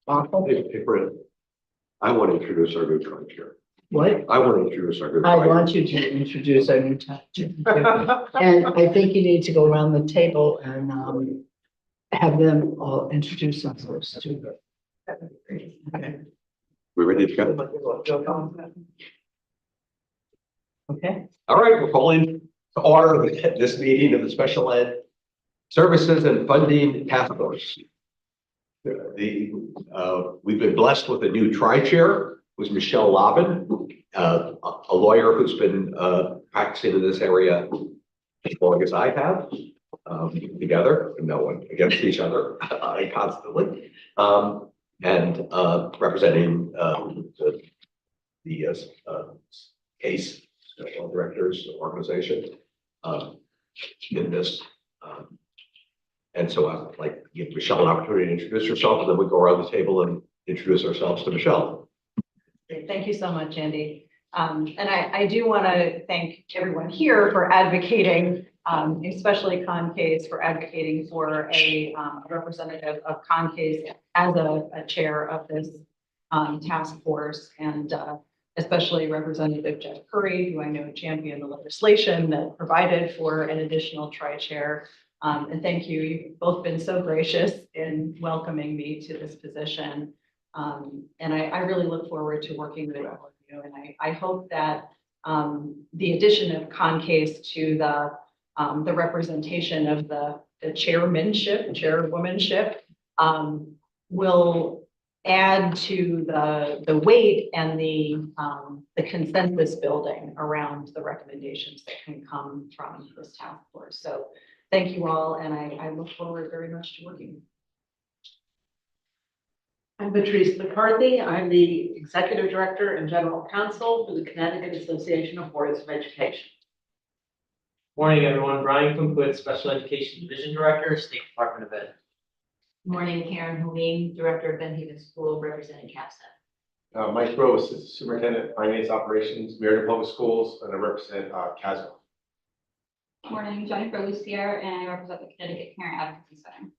Awful. Hey, Brent, I want to introduce our new tri chair. What? I want to introduce our new I tri want you to introduce our new town. And I think you need to go around the table and have them all introduce themselves too. Okay. We ready to go? Okay. All right, we're calling to order this meeting of the Special Ed Services and Funding Task Force. We've been blessed with a new tri-chair, who's Michelle Lobbin, a lawyer who's been practicing in this area as long as I have, together, no one against each other, constantly, and representing the CASE Special Directors Organization in this. And so I'd like to give Michelle an opportunity to introduce herself, and then we go around the table and introduce ourselves to Michelle. Thank you so much, Andy. And I do want to thank everyone here for advocating, especially CONCASE, for advocating for a representative of CONCASE as a chair of this task force, and especially Representative Jeff Curry, who I know championed the legislation that provided for an additional tri-chair. And thank you. You've both been so gracious in welcoming me to this position. And I really look forward to working with all of you. And I hope that the addition of CONCASE to the representation of the chairwomanship will add to the weight and the consensus building around the recommendations that can come from this task force. So thank you all, and I look forward very much to working. I'm Patrice McCarthy. I'm the Executive Director and General Counsel for the Connecticut Association of Boards of Education. Morning, everyone. Brian Kumquist, Special Education Division Director, State Department of Ed. Morning, Karen Helene, Director of Benhaven School, representing CAPSA. Mike Rose, Assistant Superintendent, Finance Operations, Meriden Public Schools, and I represent CASO. Morning, Jennifer Lucier, and I represent the Connecticut Parent Advocacy Center.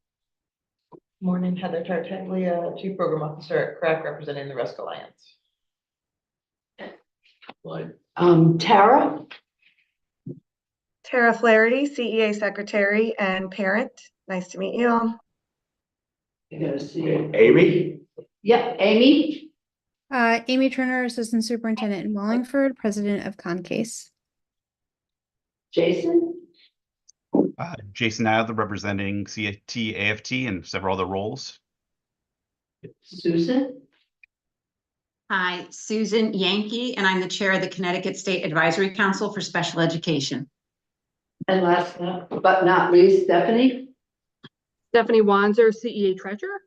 Morning, Heather Tartaglia, Chief Program Officer at CREC, representing the Risk Alliance. Tara? Tara Flaherty, CEA Secretary and Parent. Nice to meet you all. I gotta see. Amy? Yeah, Amy? Amy Turner, Assistant Superintendent in Wallingford, President of CONCASE. Jason? Jason Adler, representing CFT, AFT, and several other roles. Susan? Hi, Susan Yankee, and I'm the chair of the Connecticut State Advisory Council for Special Education. And last but not least, Stephanie? Stephanie Wanzer, CEA Treasurer.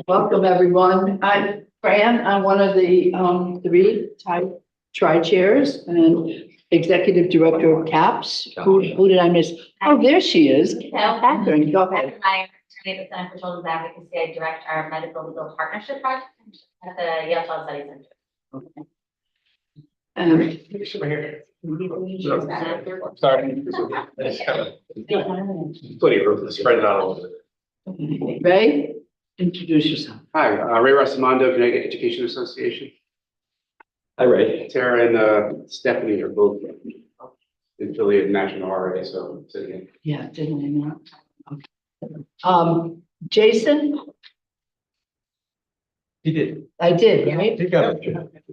Welcome, everyone. I'm Fran. I'm one of the three tri-chairs and Executive Director of CAPS. Who did I miss? Oh, there she is. Catherine, go ahead. I'm attorney at the Center for Children's Advocacy. I direct our medical legal partnership project at the Yale Child Study Center. Okay. Sorry. Plenty of room to spread it out a little bit. Ray, introduce yourself. Hi, Ray Rossimondo, Connecticut Education Association. Hi, Ray. Tara and Stephanie are both affiliated National RA, so again. Yeah, didn't I know? Okay. Jason? He did. I did, right? He got it.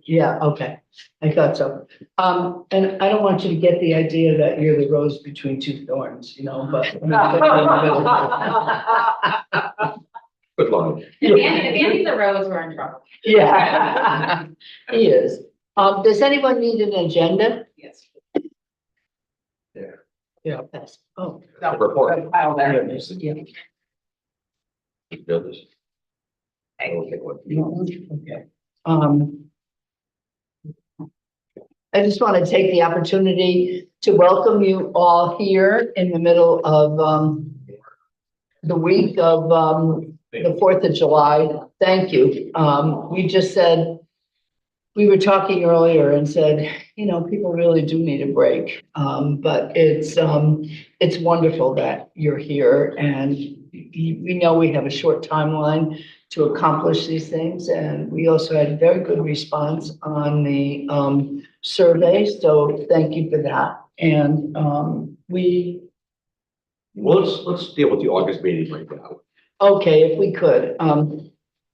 Yeah, okay. I thought so. And I don't want you to get the idea that you're the rose between two thorns, you know, but. Good line. If Andy's a rose, we're in trouble. Yeah, he is. Does anyone need an agenda? Yes. Yeah, pass. Oh. No, Report. file there. Yeah. Build this. I don't think what. Okay. I just want to take the opportunity to welcome you all here in the middle of the week of the 4th of July. Thank you. We just said, we were talking earlier and said, you know, people really do need a break. But it's wonderful that you're here and we know we have a short timeline to accomplish these things, and we also had very good response on the survey, so thank you for that. And Well, let's deal with the August meeting right now. okay, if we could.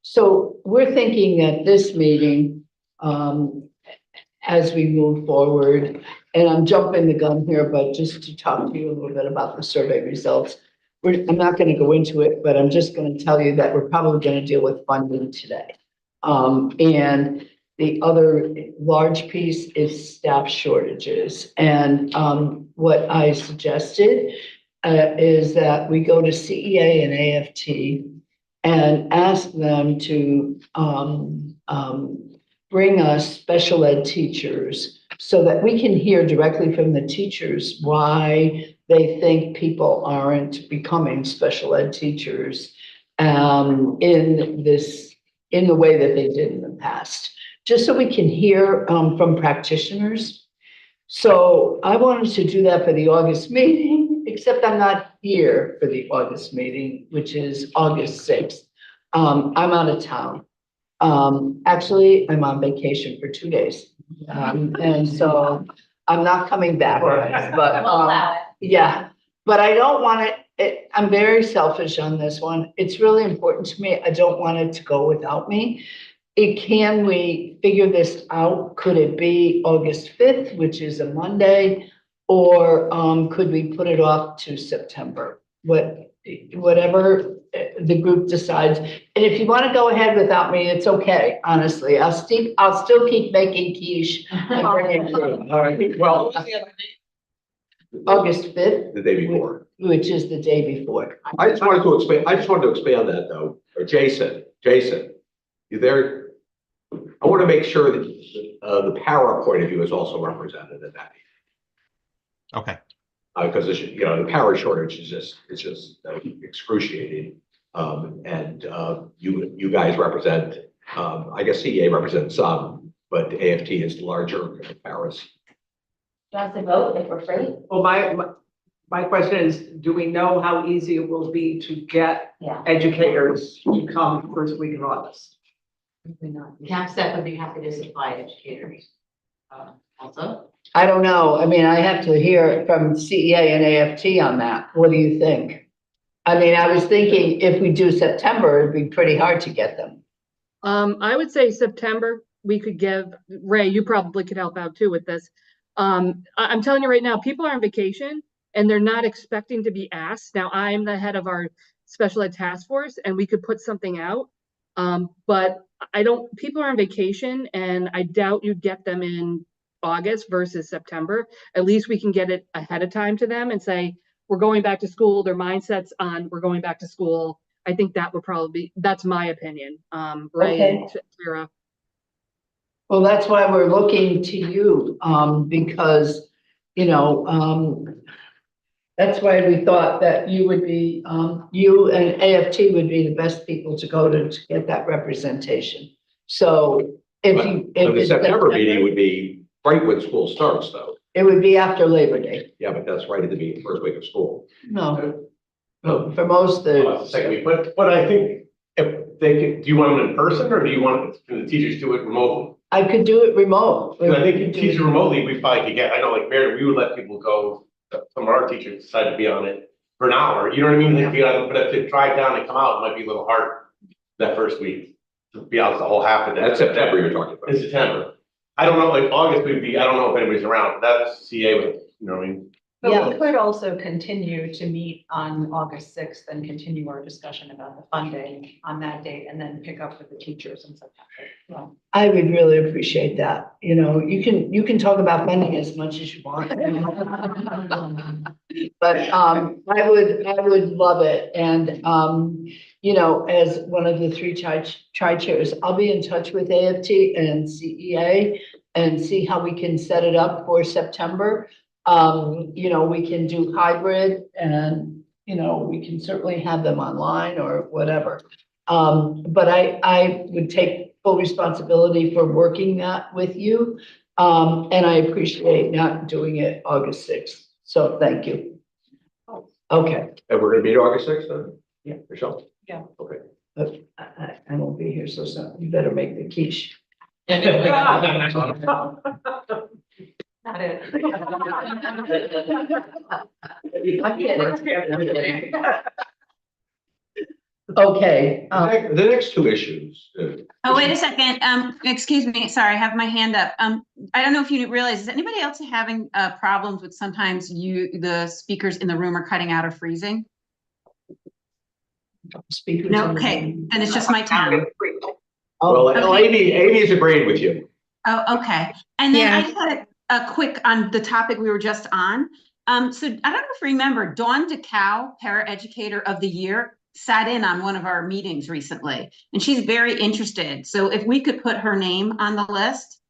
So we're thinking that this meeting, as we move forward, and I'm jumping the gun here, but just to talk to you a little bit about the survey results. I'm not gonna go into it, but I'm just gonna tell you that we're probably gonna deal with funding today. And the other large piece is staff shortages. And what I suggested is that we go to CEA and AFT and ask them to bring us special ed teachers so that we can hear directly from the teachers why they think people aren't becoming special ed teachers in the way that they did in the past, just so we can hear from practitioners. So I wanted to do that for the August meeting, except I'm not here for the August meeting, which is August 6th. I'm out of town. Actually, I'm on vacation for 2 days. And so I'm not coming back, but, yeah, but I don't want it, I'm very selfish on this one. It's really important to me. I don't want it to go without me. Can we figure this out? Could it be August 5th, which is a Monday? Or, could we put it off to September? Whatever the group decides. And if you want to go ahead without me, it's okay, honestly. I'll still keep making quiche. And bringing food. All right, well, August 5th, the day before. which is the day before. I just wanted to expand that though. Jason, you there? I want to make sure that the power point of view is also represented in that. Okay. Because the power shortage is just excruciating. And you guys represent, I guess CEA represents some, but AFT is larger in Paris. Do you want us to vote if we're free? Well, my question is, do we know how easy it will be to get Yeah. educators to come first week of August? CAPSTEP would be happy to supply educators. Also? I don't know. I mean, I have to hear from CEA and AFT on that. What do you think? I mean, I was thinking if we do September, it'd be pretty hard to get them. I would say September, we could give, Ray, you probably could help out too with this. I'm telling you right now, people are on vacation and they're not expecting to be asked. Now, I'm the head of our special ed task force and we could put something out. But people are on vacation and I doubt you'd get them in August versus September. At least we can get it ahead of time to them and say, we're going back to school. Their mindset's on, we're going back to school. I think that would probably that's my opinion. Ray and Tara. Well, that's why we're looking to you, because, that's why we thought that you would be, you and AFT would be the best people to go to get that representation. So if The September meeting would be right when school starts though. it would be after Labor Day. Yeah, but that's right at the first week of school. No, for most, the Second week, but I think if they could, do you want them in person or do you want the teachers do it remotely? I could do it remote. Because I think if teachers remotely, we probably could get, I know like Meredith, we would let people go, some of our teachers decide to be on it for an hour, you know what I mean? But if they drive down and come out, it might be a little hard that first week to be out the whole half of that. That's September you're talking about. In September. I don't know, like August would be, I don't know if anybody's around, that's CA with, you know what I mean? But we could also continue to meet on August 6th and continue our discussion about the funding on that date and then pick up with the teachers in September. Well, I would really appreciate that. You can talk about funding as much as you want. But I would love it. And as one of the three tri-chairs, I'll be in touch with AFT and CEA and see how we can set it up for September. We can do hybrid and, we can certainly have them online or whatever. But I would take full responsibility for working that with you. And I appreciate not doing it August 6th. So thank you. Okay. And we're gonna meet August 6th then? Michelle? Yeah. Okay. I won't be here, so you better make the quiche. Not it. I'm kidding. Okay, The next two issues. Oh, wait a second. Excuse me. Sorry, I have my hand up. I don't know if you realize, is anybody else having problems with sometimes the speakers in the room are cutting out or freezing? speakers. No, in the okay, room. then it's just my town. Well, Okay. Amy's agreeing with you. Oh, okay. And then I Yeah. just had a quick on the topic we were just on. So I don't know if you remember, Dawn DeCow, Paraeducator of the Year, sat in on one of our meetings recently, and she's very interested. So if we could put her name on the list,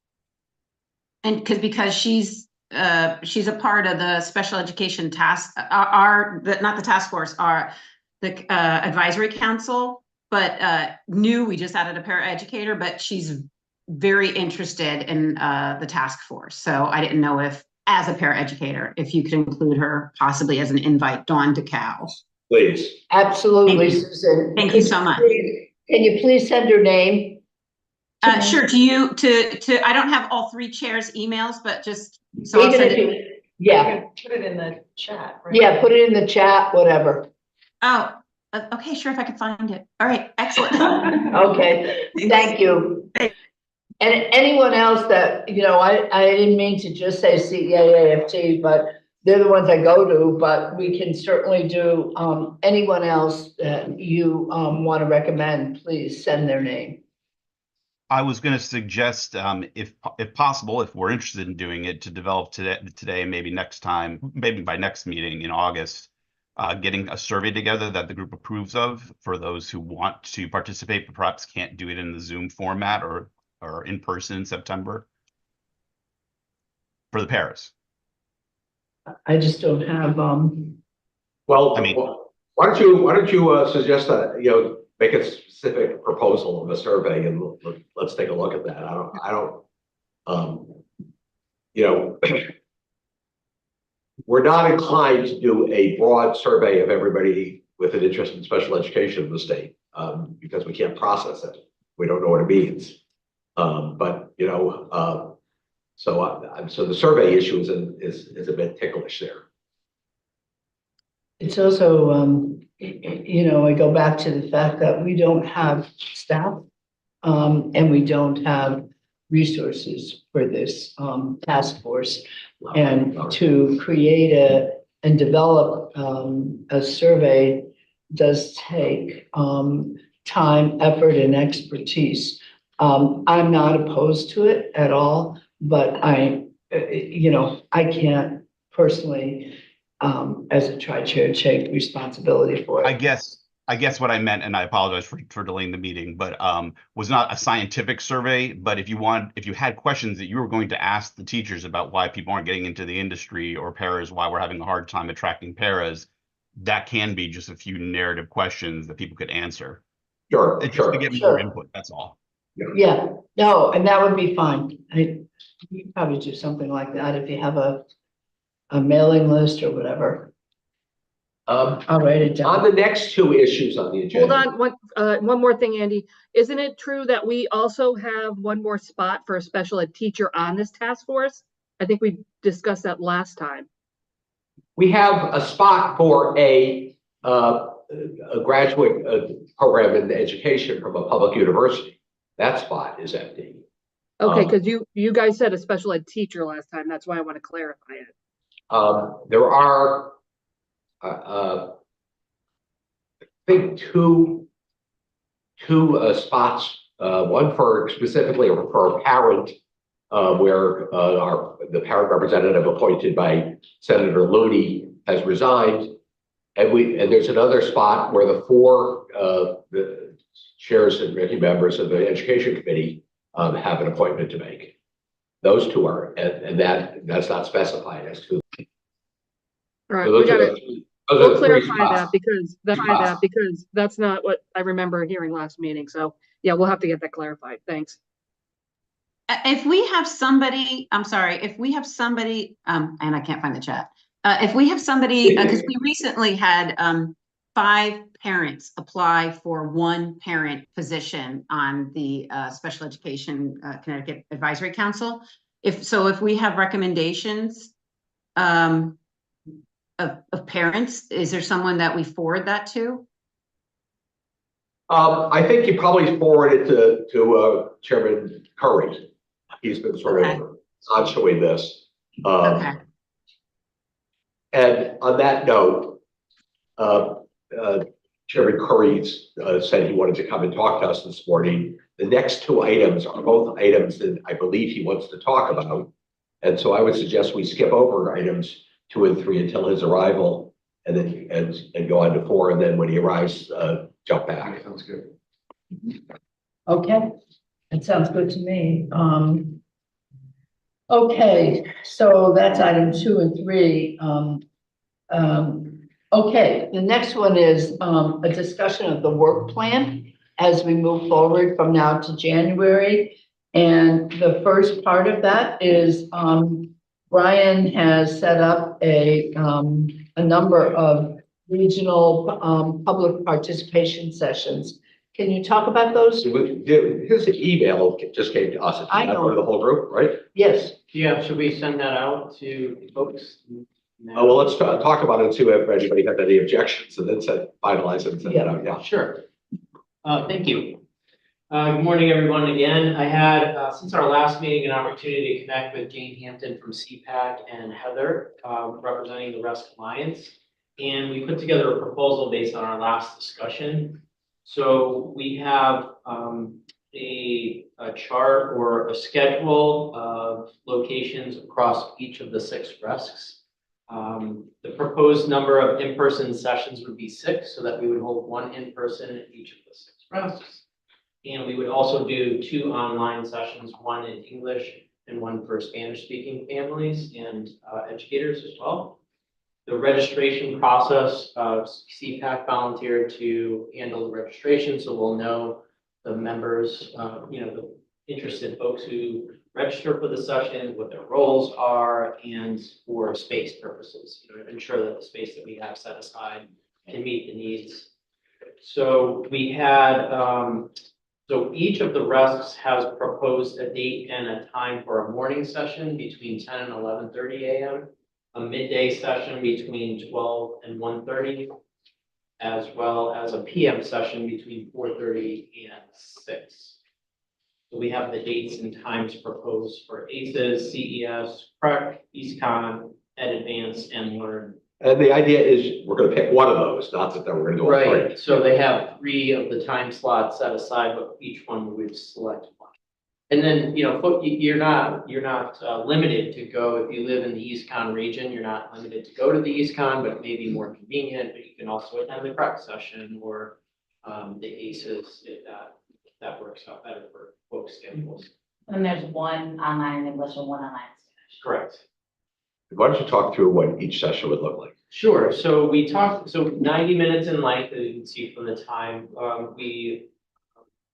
and because she's a part of the special education task, not the task force, the advisory council, but we just added a paraeducator, but she's very interested in the task force. So I didn't know if, as a paraeducator, if you could include her possibly as an invite, Dawn DeCow. Please. Absolutely, Thank you. Susan. Thank you so much. Can you please send her name? Sure. I don't have all three chairs' emails, but just so I'll Even send if it. you, yeah, Put it in the chat, right? yeah, put it in the chat, whatever. Oh, okay, sure, if I could find it. All right, excellent. Okay, thank you. And anyone else that, I didn't mean to just say CEAFT, but they're the ones I go to, but we can certainly do, anyone else that you, want to recommend, please send their name. I was going to suggest, if possible, if we're interested in doing it, to develop today, maybe next time, maybe by next meeting in August, getting a survey together that the group approves of for those who want to participate, but perhaps can't do it in the Zoom format or in person in September for the Paris. I just don't have, Well, I mean- why don't you suggest that, make a specific proposal of a survey and let's take a look at that. We're not inclined to do a broad survey of everybody with an interest in special education in the state, because we can't process it. We don't know what it means. So the survey issue is a bit ticklish there. it's also, I go back to the fact that we don't have staff, and we don't have resources for this, task force. And to create and develop, a survey does take, time, effort, and expertise. I'm not opposed to it at all, but I can't personally, as a tri-chair, take responsibility for it. I guess what I meant, and I apologize for delaying the meeting, but was not a scientific survey. But if you had questions that you were going to ask the teachers about why people aren't getting into the industry or paras, why we're having a hard time attracting paras, that can be just a few narrative questions that people could answer. Sure, Just sure. to get more input, that's all. Yeah, no, and that would be fine. You could probably do something like that if you have a mailing list or whatever. I'll write it down. On the next two issues on the agenda. Hold on, one more thing, Andy. Isn't it true that we also have one more spot for a special ed teacher on this task force? I think we discussed that last time. We have a spot for a graduate program in education from a public university. That spot is empty. Okay, because you guys said a special ed teacher last time. That's why I want to clarify it. There are, I think two spots. One specifically for a parent, where the parent representative appointed by Senator Looney has resigned, and there's another spot where the four the chairs and ranking members of the education committee have an appointment to make. Those two are, and that's not specified as to. All right, So we got it. We'll clarify that because that's not what I remember hearing last meeting. So yeah, we'll have to get that clarified. Thanks. If we have somebody, I'm sorry, if we have somebody, and I can't find the chat. If we have somebody, because we recently had 5 parents apply for 1 parent position on the Special Education Connecticut Advisory Council. If we have recommendations of parents, is there someone that we forward that to? I think you probably forwarded it to Chairman Curry. He's been sort of onshowing this. Okay. And on that note, Chairman Curry said he wanted to come and talk to us this morning. The next 2 items are both items that I believe he wants to talk about. And so I would suggest we skip over items 2 and 3 until his arrival, and then and go on to 4, and then when he arrives, jump back. Sounds good. Okay, that sounds good to me. Okay, so that's item 2 and 3. Okay, the next one is a discussion of the work plan as we move forward from now to January. And the first part of that is Brian has set up a number of regional public participation sessions. Can you talk about those? His email just came to us. I know. For the whole group, right? Yes. Yeah, should we send that out to folks? Oh, well, let's talk about it too, if anybody has any objections, and then finalize it and send it out, yeah. Sure. Thank you. Good morning, everyone. Again, I had, since our last meeting, an opportunity to connect with Jane Hampton from CPAC and Heather, representing the RESC Alliance. And we put together a proposal based on our last discussion. So we have a chart or a schedule of locations across each of the 6 RESCs. The proposed number of in-person sessions would be 6, so that we would hold 1 in-person in each of the 6 RESCs. And we would also do 2 online sessions, 1 in English and 1 for Spanish-speaking families and educators as well. The registration process, CPAC volunteered to handle the registration, so we'll know the members, the interested folks who register for the session, what their roles are, and for space purposes, ensure that the space that we have set aside can meet the needs. So we had, so each of the RESCs has proposed a date and a time for a morning session between 10 and 11:30 a.m., a midday session between 12 and 1:30, as well as a PM session between 4:30 and 6. So we have the dates and times proposed for ACES, CES, PREC, EastCon, EdAdvance, and Learn. And the idea is we're going to pick one of those, not that we're going to do all 3. Right, so they have 3 of the time slots set aside, but each one we would select one. And then, you're not limited to go, if you live in the EastCon region, you're not limited to go to the EastCon, but it may be more convenient, but you can also attend the PREC session or the ACES if that works out better for folks' schedules. And there's 1 online in English and 1 online in Spanish. Correct. Why don't you talk through what each session would look like? Sure. So we talked, 90 minutes in length, as you can see from the time. We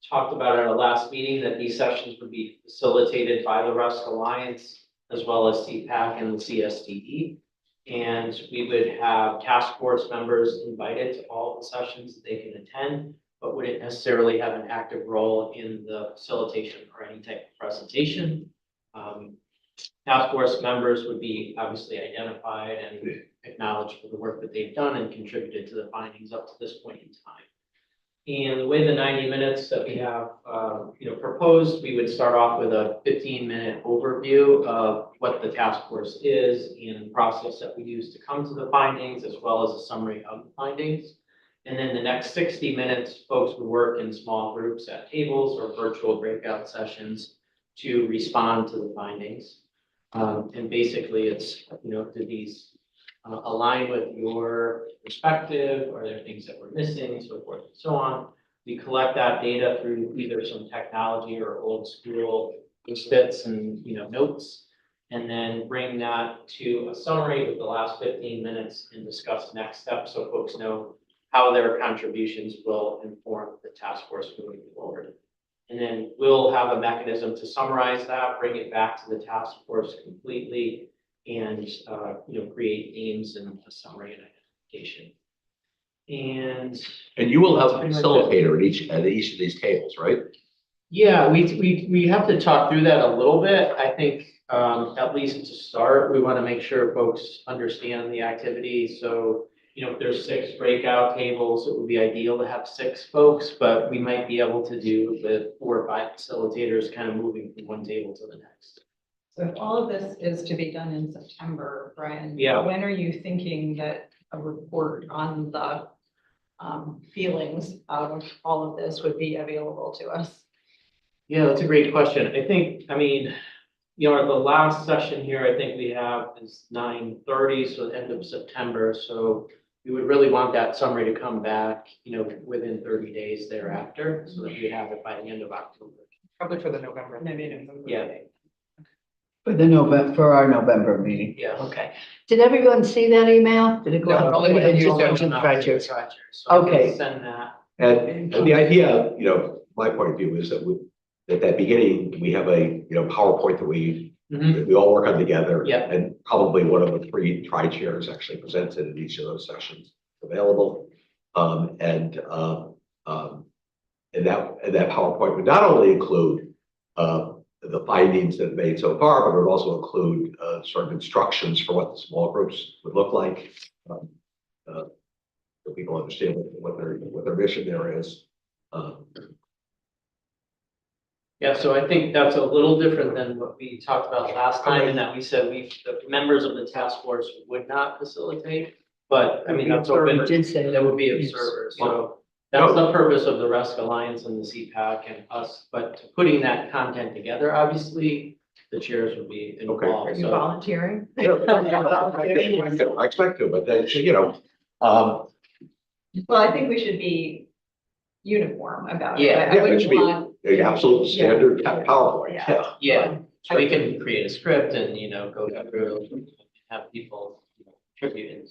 talked about at our last meeting that these sessions would be facilitated by the RESC Alliance, as well as CPAC and the CSDE. And we would have task force members invited to all the sessions that they can attend, but wouldn't necessarily have an active role in the facilitation or any type of presentation. Task force members would be obviously identified and acknowledged for the work that they've done and contributed to the findings up to this point in time. And the way the 90 minutes that we have, proposed, we would start off with a 15-minute overview of what the task force is and the process that we use to come to the findings, as well as a summary of the findings. And then the next 60 minutes, folks would work in small groups at tables or virtual breakout sessions to respond to the findings. And basically it's, do these align with your perspective? Are there things that we're missing, so forth and so on? We collect that data through either some technology or old school bits and notes, and then bring that to a summary with the last 15 minutes and discuss next steps so folks know how their contributions will inform the task force moving forward. And then we'll have a mechanism to summarize that, bring it back to the task force completely, and create aims and a summary and identification. And And you will have a Pretty much it. facilitator at each of these tables, right? yeah, we have to talk through that a little bit. I think, at least to start, we want to make sure folks understand the activity. So, you know, if there's 6 breakout tables, it would be ideal to have 6 folks, but we might be able to do with 4 or 5 facilitators kind of moving from one table to the next. So if all of this is to be done in September, Brian. Yeah. When are you thinking that a report on the feelings of all of this would be available to us? Yeah, that's a great question. I think, I mean, you know, the last session here, I think we have is 9:30, so the end of September. So we would really want that summary to come back, you know, within 30 days thereafter, so that we have it by the end of October. Probably for the November. Maybe November. Yeah. For our November meeting. Yeah. Okay. Did everyone see that email? Did it go No, out? only when you Just sent tried to. So I can Okay. Send that. And the idea, you know, my point of view is that at that beginning, we have a, you know, PowerPoint that we all work on together. Yeah. And probably one of the 3 tri-chairs actually presented in each of those sessions available. And that PowerPoint would not only include the findings that made so far, but it would also include sort of instructions for what the small groups would look like. So people understand what their mission there is. Yeah, so I think that's a little different than what we talked about last time, in that we said the members of the task force would not facilitate. But I mean, that's open, You did say there would be yes. observers, so that's the purpose of the RESC Alliance and the CPAC and us. But putting that content together, obviously, the chairs would be Are involved, you so. volunteering? I expect to, but then, you know, Well, I think we should be uniform about it. Yeah. I it wouldn't should be want. the absolute standard Yeah. PowerPoint, Yeah. yeah. Yeah, so we can create a script and, you know, go through, have people contribute and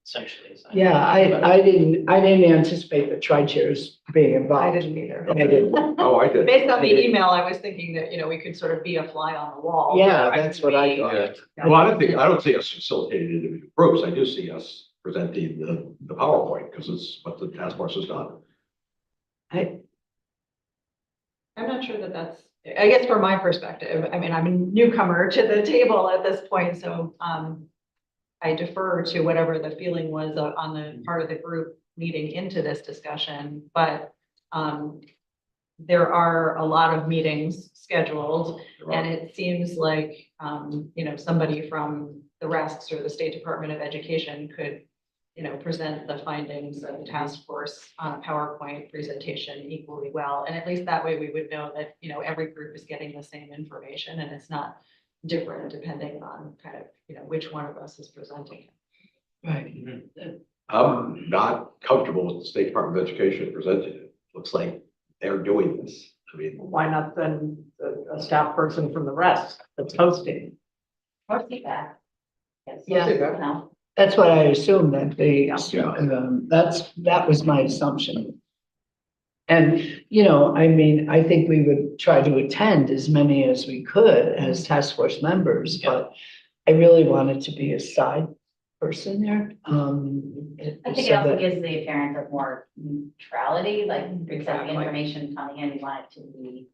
essentially. assign- Yeah, I didn't anticipate the tri-chairs being I involved. didn't either. I didn't. Oh, I did. Based on the I did. email, I was thinking that, you know, we could sort of be a fly on the wall. Yeah, but that's what I thought. Yeah. Well, I don't see us facilitating individual groups. I do see us presenting the PowerPoint because it's what the task force has done. I'm not sure that that's, I guess from my perspective, I mean, I'm a newcomer to the table at this point, so I defer to whatever the feeling was on the part of the group leading into this discussion, but there are a lot of meetings scheduled, and it seems like, you know, somebody from the RESCs or the State Department of Education could, you know, present the findings of the task force on a PowerPoint presentation equally well. And at least that way we would know that, you know, every group is getting the same information and it's not different depending on kind of, you know, which one of us is presenting it. Right. I'm not comfortable with the State Department of Education presenting it. Looks like they're doing this. I mean, Why not then a staff person from the rest that's hosting? Or feedback. Yes. Yeah. No. That's what I assumed that Yeah. that was my assumption. And, you know, I mean, I think we would try to attend as many as we could as task force members, but I really wanted to be a side person there. I think it so also that- gives the appearance of more neutrality, like, because the Exactly. information coming in, you want it to be,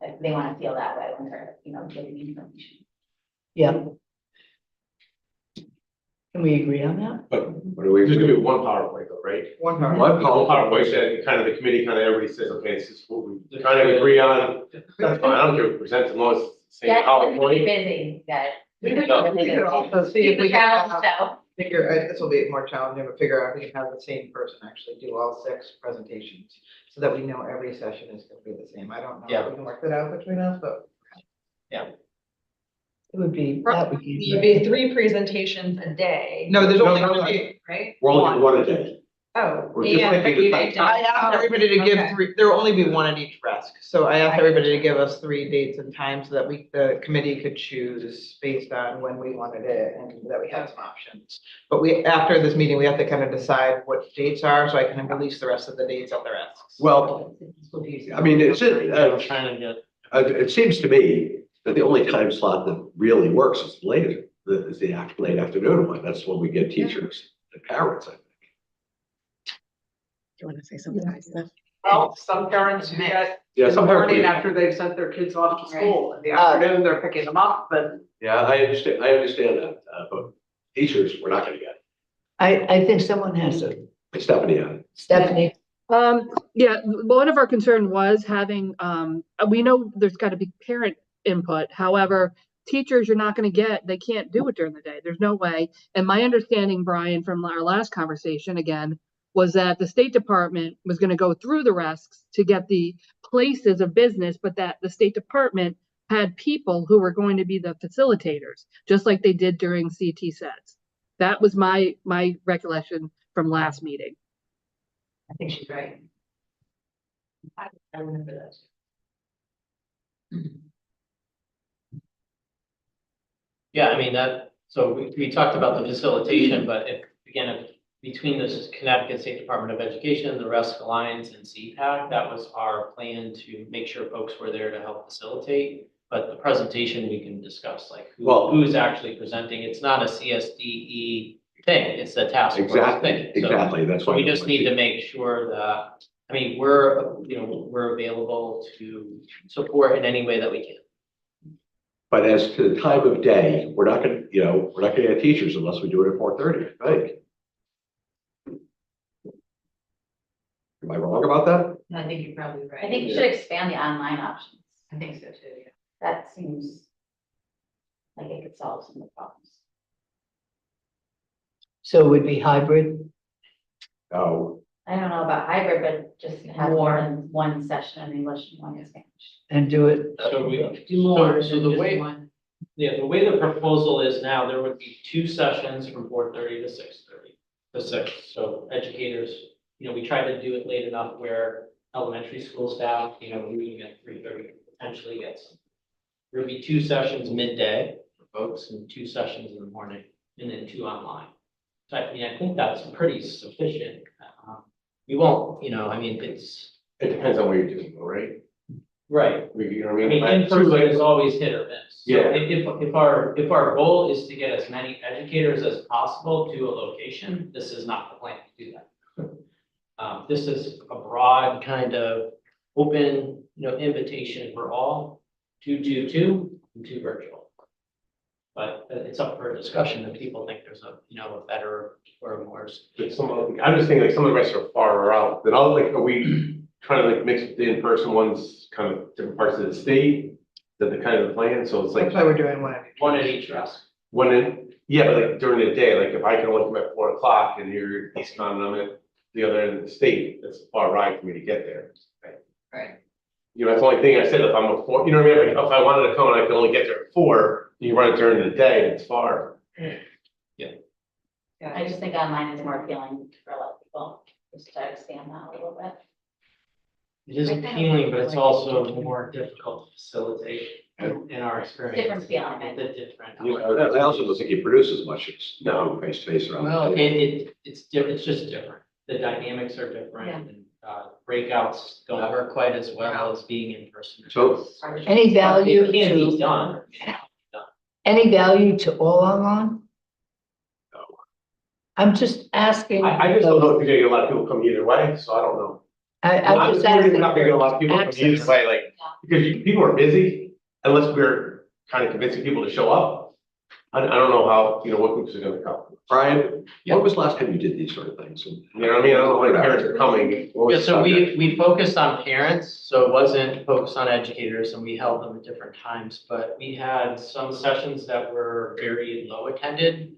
like, they want to feel that way when they're, you know, giving information. Yeah. Can we agree on that? but what do we There's gonna do? be one PowerPoint though, right? One part. One All PowerPoint. PowerPoint said, kind of the committee, kind of everybody says, okay, this is what we kind of agree on. That's fine, I don't care who presents, as long as it's the same Yeah, it's gonna be PowerPoint. busy, guys. We could also see if we can So, this will be more challenging, but figure out if we can have the same person actually do all 6 presentations. So that we know every session is gonna be the same. I don't know Yeah. if we can work that out between us, but. It would be, that would be. It'd be 3 presentations a day. No, there's only No, no, gonna no. be. Right? We're only doing one a day. Oh. We're just and thinking you about- need to- I asked everybody to give Okay. 3, there will only be one at each rest. So I asked everybody to give us 3 dates and times so that the committee could choose based on when we wanted it and that we had some options. But after this meeting, we have to kind of decide what dates are, so I can release the rest of the dates of the rest. Well, I mean, I'm trying to get. it seems to me that the only time slot that really works is late afternoon one. That's when we get teachers and parents, I think. you want to say something? Well, some parents get Yeah, in the some morning parents. after they've sent their kids off to school. In the afternoon, they're picking them up, but Yeah, I understand that, but teachers, we're not gonna get. I think someone has a, Stephanie, Stephanie, Yeah, one of our concern was having, we know there's gotta be parent input. However, teachers, you're not gonna get, they can't do it during the day. There's no way. And my understanding, Brian, from our last conversation again, was that the State Department was gonna go through the RESCs to get the places of business, but that the State Department had people who were going to be the facilitators, just like they did during CT sets. That was my recollection from last meeting. I think she's right. I remember that. Yeah, I mean, so we talked about the facilitation, but if between the Connecticut State Department of Education, the RESC Alliance and CPAC, that was our plan to make sure folks were there to help facilitate. But the presentation we can discuss, like who's actually presenting. It's not a CSDE thing, it's a task force thing. exactly, that's So why. we just need to make sure that, I mean, we're available to support in any way that we can. But as to the time of day, we're not gonna get teachers unless we do it at 4:30, I think. Am I wrong about that? I think you're probably right. I think you should expand the online options. I think so too, yeah. That seems like it could solve some of the problems. so it would be hybrid. No, I don't know about hybrid, but just have more than one session in English and one in Spanish. And do it. So we, Do more so than the just way, one. yeah, the way the proposal is now, there would be 2 sessions from 4:30 to 6:30 to 6. So educators, we try to do it late enough where elementary school staff, reading at 3:30 potentially gets. There would be 2 sessions midday for folks and 2 sessions in the morning and then 2 online. So I think that's pretty sufficient. We won't, it's. It depends on what you're doing, right? Right. You know what I I mean, mean? in person is always hit or miss. So Yeah. If our goal is to get as many educators as possible to a location, this is not the plan to do that. This is a broad kind of open, invitation for all, 2 and 2 virtual. But it's up for discussion if people think there's a better or more. I'm just thinking like some of the rest are far out, then are we trying to mix the in-person ones kind of different parts of the state? That the kind of the plan, so it's like. That's why we're doing one. One at each desk. Yeah, but like during the day, like if I can only come at 4 o'clock and you're Eastcon and I'm at the other end of the state, that's a far ride for me to get there. Right. That's the only thing I said, if I'm a 4, you know what I mean? Like if I wanted to come and I could only get there at 4, you run it during the day, it's far. I just think online is more appealing for a lot of people, just to expand that a little bit. It is appealing, but it's also more difficult to facilitate in our experience. Different feeling, I The different. I also don't think you produce as much as face to face around. Well, it's different, it's just different. The dynamics are different and breakouts don't work quite as well as being in person. So- Any value It can be to, done. any value to all online? No. I'm just asking. I just don't know if you're gonna get a lot of people come either way, so I don't know. I'm just worried asking. we're not gonna get a lot of people come access. either way, like, because people are busy, unless we're kind of convincing people to show up. I don't know how, what groups are gonna come. Brian, when was the last time you did these sort of things? You know what I mean? I don't know when parents are coming. What was Yeah, the so subject? we focused on parents, so it wasn't focused on educators, and we held them at different times, but we had some sessions that were very low attended.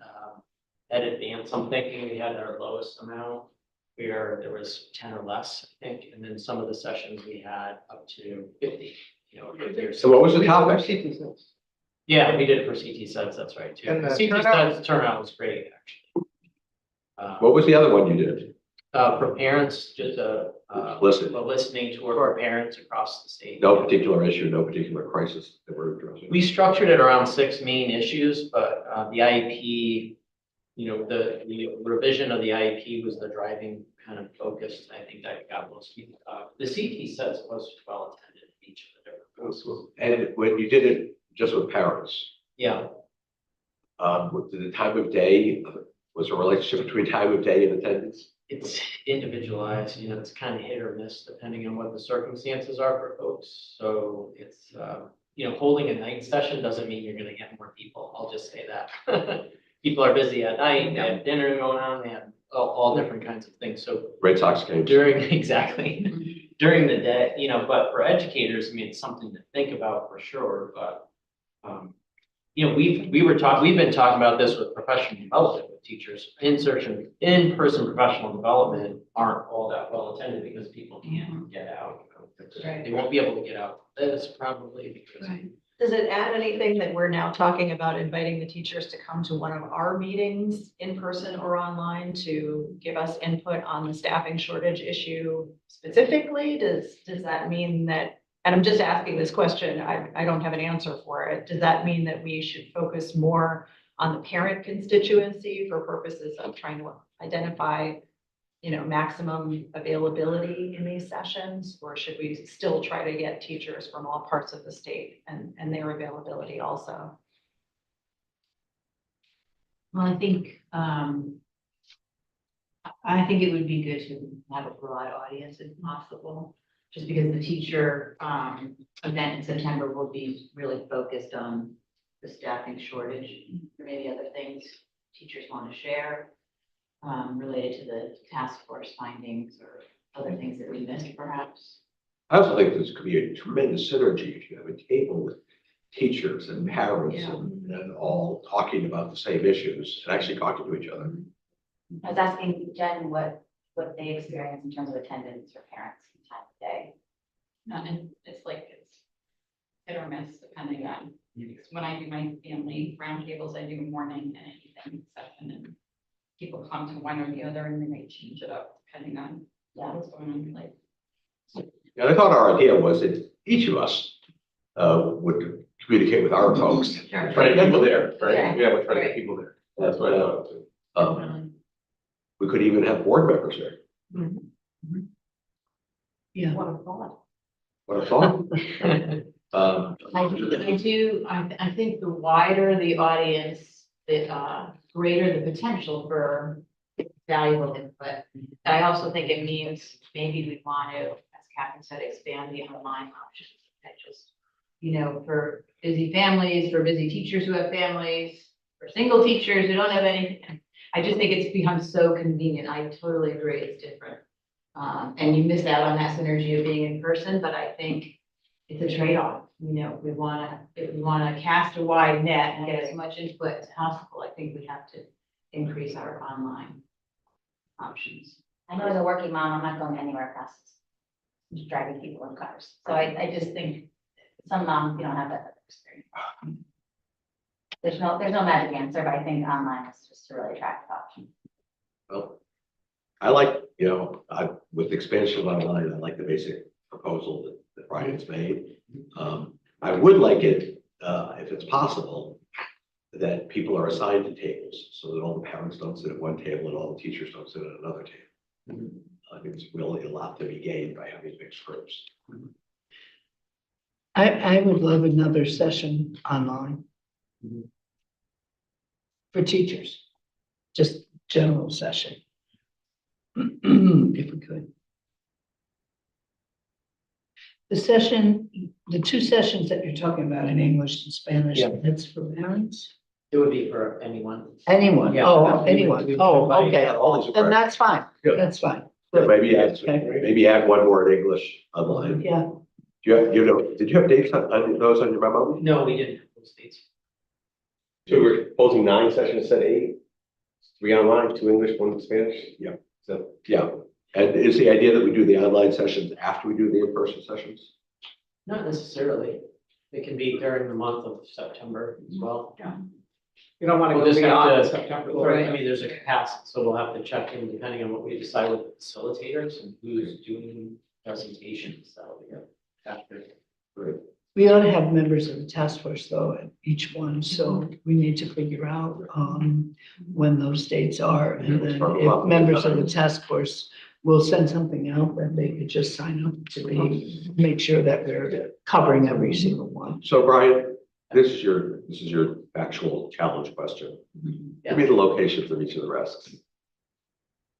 At Advance, I'm thinking we had our lowest amount, where there was 10 or less, I think, and then some of the sessions we had up to 50, 50 or So what was the topic? Yeah, we did it for CT sets, that's right, too. And the CT turnout? sets turnout was great, actually. What was the other one you did? For parents, just a Listen. listening tour for parents across the state. No particular issue, no particular crisis that we're addressing. We structured it around 6 main issues, but the IEP, the revision of the IEP was the driving kind of focus. I think that got most people. The CT sets was well attended in each of the different schools. And when you did it just with parents, Yeah, with the time of day, was there a relationship between time of day and attendance? It's individualized, it's kind of hit or miss depending on what the circumstances are for folks. So it's, holding a night session doesn't mean you're gonna get more people. I'll just say that. People are busy at night, they have dinner going on, they have all different kinds of things. So Red Sox games. exactly, during the day, but for educators, I mean, it's something to think about for sure, but, we've been talking about this with professional development with teachers. In-person professional development aren't all that well attended because people can't get out. Right. They won't be able to get out this probably because. Does it add anything that we're now talking about inviting the teachers to come to one of our meetings in person or online to give us input on the staffing shortage issue specifically? Does that mean that, and I'm just asking this question, I don't have an answer for it. Does that mean that we should focus more on the parent constituency for purposes of trying to identify, maximum availability in these sessions? Or should we still try to get teachers from all parts of the state and their availability also? Well, I think it would be good to have a broad audience if possible, just because the teacher event in September will be really focused on the staffing shortage. There may be other things teachers want to share related to the task force findings or other things that we missed perhaps. I also think this could be a tremendous synergy if you have a table with teachers and parents and all talking about the same issues and actually talking to each other. I was asking Jen what they experience in terms of attendance for parents in time of day. And it's hit or miss depending on, when I do my family roundtables, I do a morning and an evening session, and people come to one or the other and then they change it up depending on what's going on. Like, And I thought our idea was that each of us would communicate with our folks. Try to get people there, right? Yeah. We're trying to get people there. That's what I thought. We could even have board members there. Yeah. What a thought. What a thought. I think the wider the audience, the greater the potential for valuable input. I also think it means maybe we want to, as Catherine said, expand the online options. That just, for busy families, for busy teachers who have families, for single teachers who don't have anything. I just think it's become so convenient. I totally agree, it's different. And you miss out on that synergy of being in person, but I think it's a trade-off. If we want to cast a wide net and get as much input as possible, I think we have to increase our online options. I know as a working mom, I'm not going anywhere fast. I'm just driving people in cars. So I just think some moms, don't have that experience. There's no magic answer, but I think online is just a really attractive option. Well, I like, with expansion of online, I like the basic proposal that Brian's made. I would like it, if it's possible, that people are assigned to tables so that all the parents don't sit at one table and all the teachers don't sit at another table. I think it's really a lot to be gained by having mixed groups. I would love another session online. For teachers, just general session. If we could. The two sessions that you're talking about in English and Spanish, Yeah. that's for parents? It would be for anyone. Anyone? Yeah. Oh, anyone. Oh, okay. All these are Then that's fine. Yeah. That's fine. Yeah, maybe Okay. add one more in English online. Yeah. Did you have dates on those on your memo? No, we didn't have those dates. So we're proposing 9 sessions instead of 8? 3 online, 2 English, 1 Spanish? Yeah. So, Yeah. And is the idea that we do the online sessions after we do the in-person sessions? Not necessarily. It can be during the month of September as well. You don't want to We'll go just have beyond to- September. Right, I mean, there's a capacity, so we'll have to check in depending on what we decide with the facilitators and who's doing presentations. That'll be after. We ought to have members of the task force though, at each one, so we need to figure out, when those dates are. And then if members of the task force will send something out, that they could just sign up to make sure that we're covering every single one. So Brian, this is your actual challenge question. Give me the locations of each of the risks.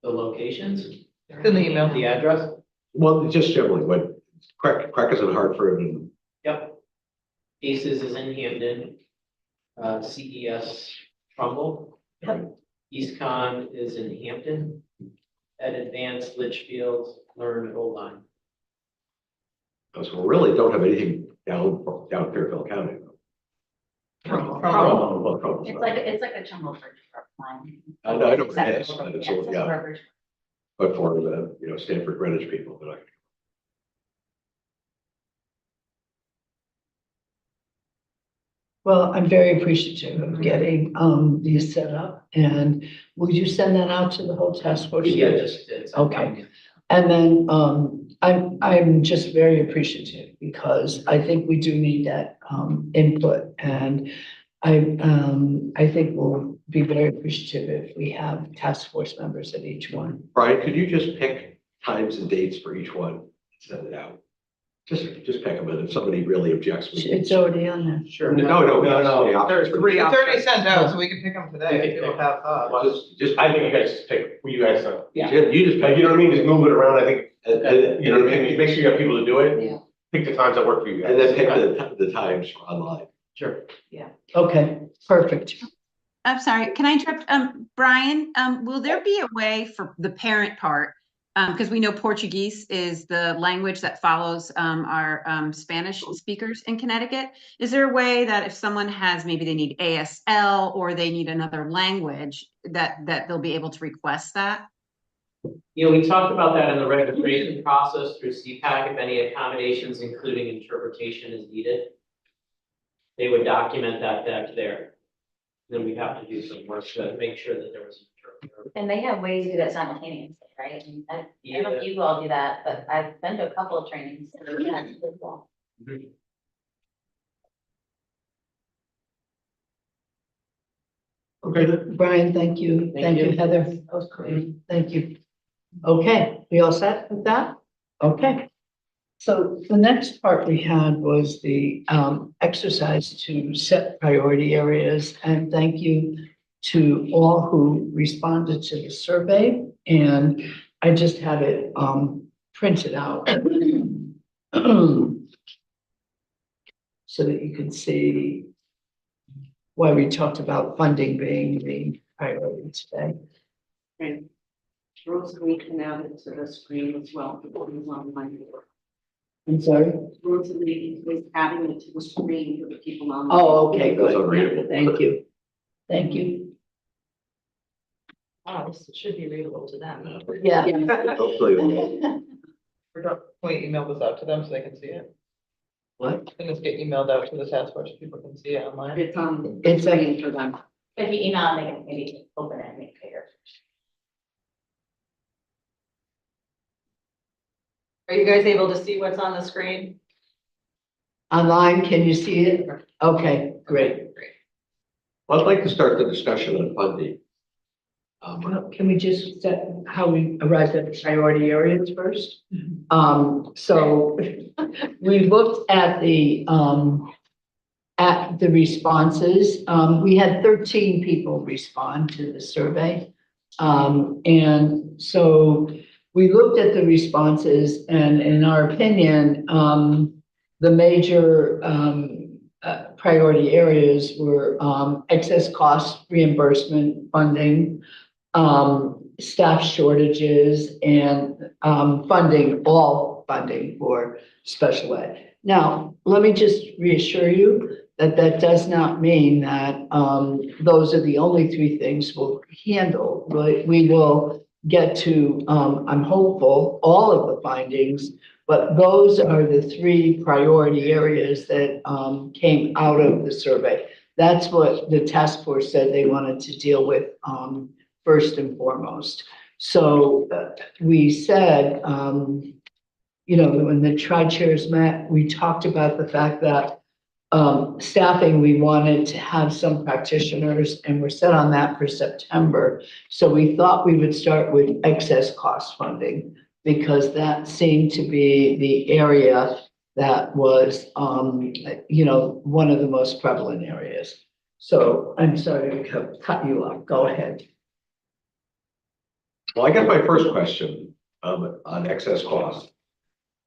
The locations, It's in the email. the address? Well, just generally, what, Crackers in Hartford and Yep. Aces is in Hamden. CES Trumbull. East Con is in Hampton. At Advanced Litchfield, Learn Old Line. so we really don't have anything down Fairfield County. From. It's like a Trumbull Bridge line. I know, I know Except it is, for- but it's, yeah, except yeah, for Bridge. but for the, Stanford Greenwich people, they're like. Well, I'm very appreciative of getting, these set up, and will you send that out to the whole task force? Yeah, just did. Okay. And then, I'm just very appreciative because I think we do need that, input, and I think we'll be very appreciative if we have task force members at each one. Brian, could you just pick times and dates for each one, and send it out? Just pick them, and if somebody really objects. we can- It's already on there. Sure. No. There's three options. It's already sent out, so we can pick them today if people have thoughts. Well, just, I think you guys just pick who you guys know. You just Like, pick. you know what I mean? Just move it around. I think, you know what I mean? Make sure you have people to do it. Yeah. Pick the times that work for you guys. And then pick the times for online. Sure. Okay, perfect. I'm sorry, can I interrupt? Brian, will there be a way for the parent part? Because we know Portuguese is the language that follows our Spanish speakers in Connecticut. Is there a way that if someone has, maybe they need ASL or they need another language, that they'll be able to request that? We talked about that in the registration process through CPAC, if any accommodations, including interpretation, is needed. They would document that back there. Then we'd have to do some work to make sure that there was an interpreter. And they have ways to do that simultaneously, right? I mean, I don't know if you all do that, but I've been to a couple of trainings. Yeah, it's really cool. Okay, Brian, thank you. Thank you, Heather. That was great. Thank you. Okay, we all set with that? Okay. So the next part we had was the exercise to set priority areas, and thank you to all who responded to the survey. And I just had it printed out so that you can see why we talked about funding being the priority today. And Rosalie can add it to the screen as well. I'm sorry? Rosalie is adding it to the screen for the people on. Oh, okay, That's good. unreadable. Thank you. Thank you. Oh, this should be readable to them. Yeah. Hopefully. Can we email this out to them so they can see it? What? Can this get emailed out to the task force so people can see it online? It's on. It's screen for them. If you email, they can maybe open it and make it bigger. Are you guys able to see what's on the screen? Online, can you see it? Okay, great. Well, I'd like to start the discussion on funding. Well, can we just set how we arrived at the priority areas first? So we looked at the responses. We had 13 people respond to the survey. And so we looked at the responses, and in our opinion, the major priority areas were excess cost reimbursement funding, staff shortages, and all funding for special ed. Now, let me just reassure you that that does not mean that those are the only three things we'll handle. We will get to, I'm hopeful, all of the findings, but those are the three priority areas that came out of the survey. That's what the task force said they wanted to deal with first and foremost. So we said, when the tri-chairs met, we talked about the fact that staffing, we wanted to have some practitioners, and we're set on that for September. So we thought we would start with excess cost funding, because that seemed to be the area that was, one of the most prevalent areas. So I'm sorry to cut you off. Go ahead. Well, I guess my first question, on excess costs,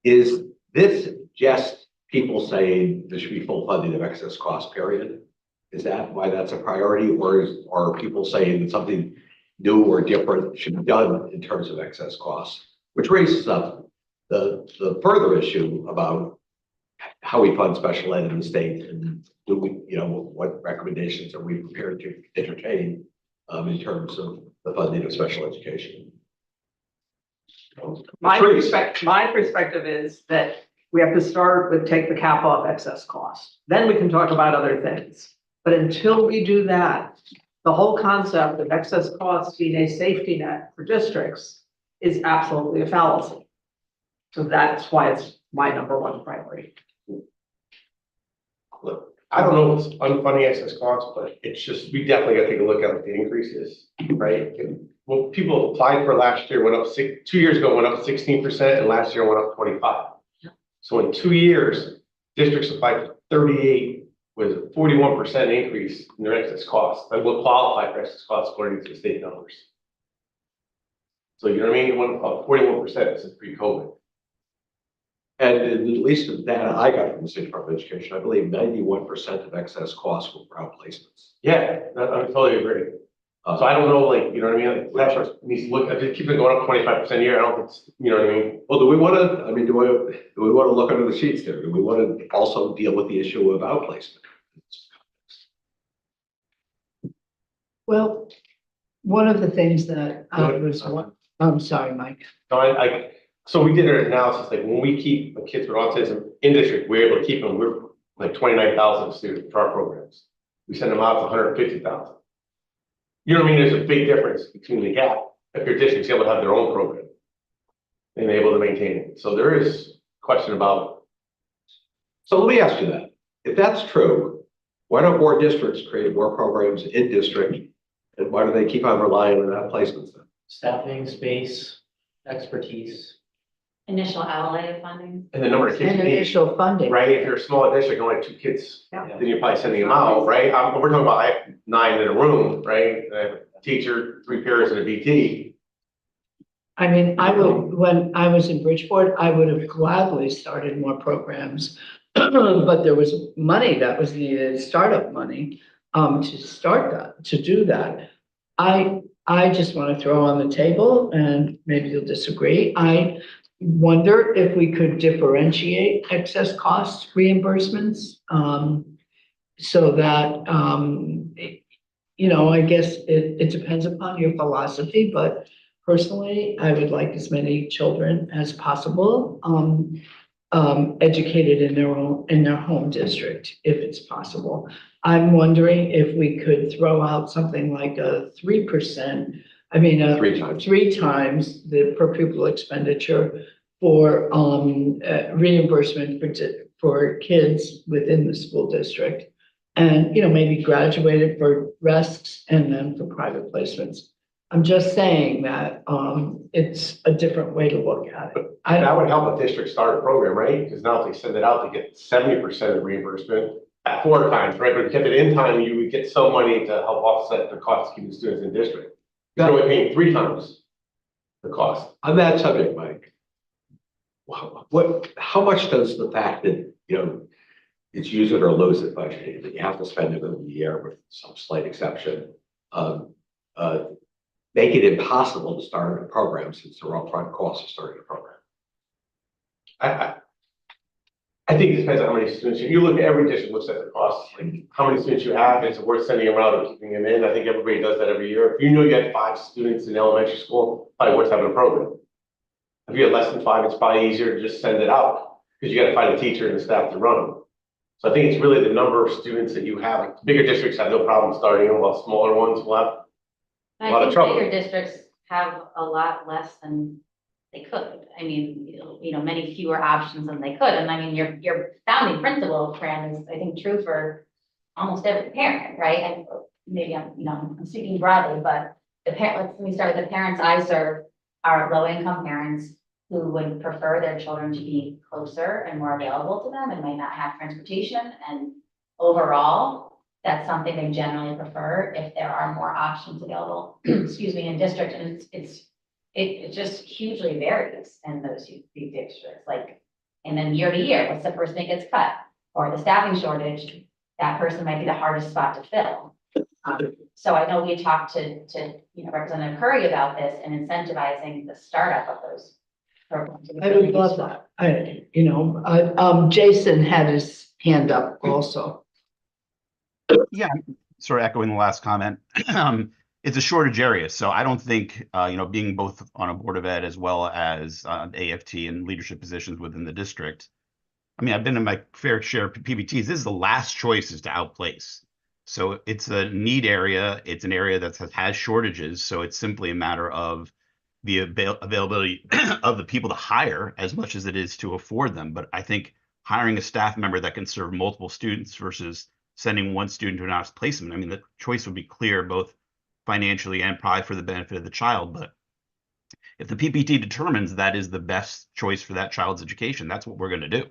is this just people saying there should be full funding of excess cost, period? Is that why that's a priority, or are people saying that something new or different should be done in terms of excess costs? Which raises up the further issue about how we fund special ed in the state, and do we, what recommendations are we prepared to entertain in terms of the funding of special education? My perspective is that we have to start with take the cap off excess cost. Then we can talk about other things. But until we do that, the whole concept of excess costs being a safety net for districts is absolutely a fallacy. So that's why it's my number one priority. Look, I don't know if it's unfunding excess costs, but it's just, we definitely gotta take a look at what the increase is, right? Well, people applied for last year went up 2 years ago, went up 16%, and last year went up 25. So in 2 years, districts applied for 38, with a 41% increase in their excess costs. That will qualify for excess costs according to the state numbers. So you know what I mean? It went up 41% since pre-COVID. And at least the data I got from the State Department of Education, I believe 91% of excess costs were for outplacements. Yeah, I totally agree. So I don't know, like, you know what I mean? Like, last year needs to look, if it keeps going up 25% a year, I don't think it's, you know what I mean? Well, do we want to, I mean, do we want to look under the sheets there? Do we want to also deal with the issue of outplacement? Well, one of the things that I'm sorry, Mike. No, so we did our analysis, like when we keep the kids with autism in district, we're able to keep them, we're like 29,000 students for our programs. We send them out to 150,000. You know what I mean? There's a big difference between the gap if your district's able to have their own program and able to maintain it. So there is a question about. So let me ask you that. If that's true, why don't more districts create more programs in district? And why do they keep on relying on outplacements then? Staffing, space, expertise. Initial outlay of funding. And the number of kids. And you need, initial funding. right? If you're a small district, only 2 kids, Yeah. then you're probably sending them out, right? We're talking about I have 9 in a room, right? A teacher, 3 pairs, and a BT. I mean, when I was in Bridgeport, I would have gladly started more programs. But there was money that was needed, startup money, to start that, to do that. I just want to throw on the table, and maybe you'll disagree. I wonder if we could differentiate excess cost reimbursements, so that, I guess it depends upon your philosophy, but personally, I would like as many children as possible, educated in their home district, if it's possible. I'm wondering if we could throw out something like a 3%, 3 times the per pupil expenditure for reimbursement for kids within the school district. And, maybe graduated for RESCs and then for private placements. I'm just saying that it's a different way to look at it. That would help a district start a program, right? Because now if they send it out, they get 70% of reimbursement at 4 times, right? But if you kept it in time, you would get some money to help offset the cost of keeping students in district. You're only paying 3 times the cost. On that subject, Mike, how much does the fact that, it's use it or lose it budget, that you have to spend it in the year with some slight exception, make it impossible to start a program since there are upfront costs of starting a program? I think it depends on how many students. You look at every district looks at the costs, like how many students you have, is it worth sending them out or keeping them in? I think everybody does that every year. If you know you had 5 students in elementary school, probably worth having a program. If you had less than 5, it's probably easier to just send it out because you got to find a teacher and the staff to run them. So I think it's really the number of students that you have. Like, bigger districts have no problem starting them, while smaller ones will have a lot of trouble. Bigger districts have a lot less than they could. I mean, many fewer options than they could. And I mean, your founding principle, Fran, is I think true for almost every parent, right? And maybe I'm speaking broadly, but let me start with the parents I serve are low-income parents who would prefer their children to be closer and more available to them and might not have transportation. And overall, that's something they generally prefer if there are more options available, excuse me, in district. And it's it just hugely varies in those big districts, like, and then year to year, what's the first thing gets cut? Or the staffing shortage, that person might be the hardest spot to fill. So I know we talked to, Representative Curry about this and incentivizing the startup of those programs. I would love that. Jason had his hand up also. Yeah, sort of echoing the last comment. It's a shortage area, so I don't think, being both on a Board of Ed as well as AFT and leadership positions within the district. I mean, I've been in my fair share of PBTs. This is the last choice is to outplace. So it's a need area. It's an area that has shortages. So it's simply a matter of the availability of the people to hire as much as it is to afford them. But I think hiring a staff member that can serve multiple students versus sending one student to an honest placement, I mean, the choice would be clear both financially and probably for the benefit of the child. But if the PPT determines that is the best choice for that child's education, that's what we're going to do.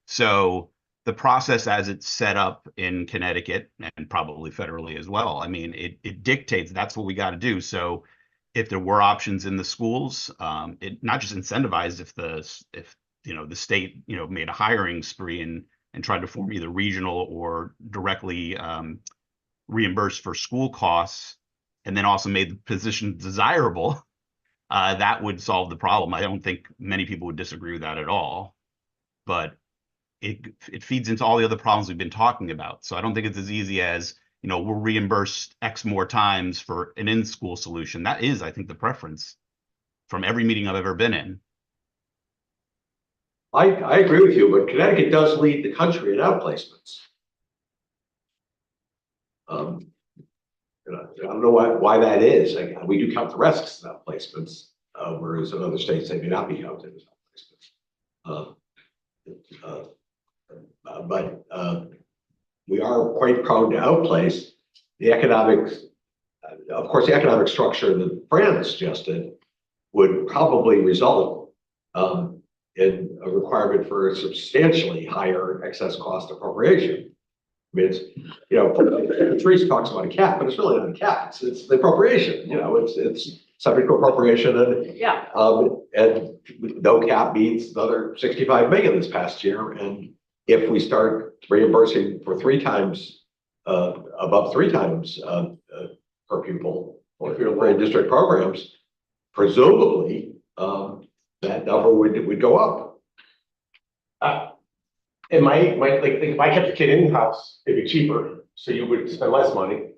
So the process as it's set up in Connecticut and probably federally as well, I mean, it dictates that's what we got to do. So if there were options in the schools, it not just incentivized if the state, made a hiring spree and tried to form either regional or directly reimbursed for school costs, and then also made the position desirable, that would solve the problem. I don't think many people would disagree with that at all, but it feeds into all the other problems we've been talking about. So I don't think it's as easy as, we'll reimburse X more times for an in-school solution. That is, I think, the preference from every meeting I've ever been in. I agree with you, but Connecticut does lead the country in outplacements. I don't know why that is. We do count the risks in outplacements, whereas in other states they may not be counted as outplacements. But we are quite prone to outplace. The economics, of course, the economic structure that Fran suggested would probably result in a requirement for a substantially higher excess cost appropriation. I mean, it's, Therese talks about a cap, but it's really not a cap. It's the appropriation. It's subject to appropriation, and and no cap means another 65 million this past year. And if we start reimbursing for above three times per pupil for in-district programs, presumably that number would go up. It might like if I kept the kid in the house, it'd be cheaper, so you would spend less money.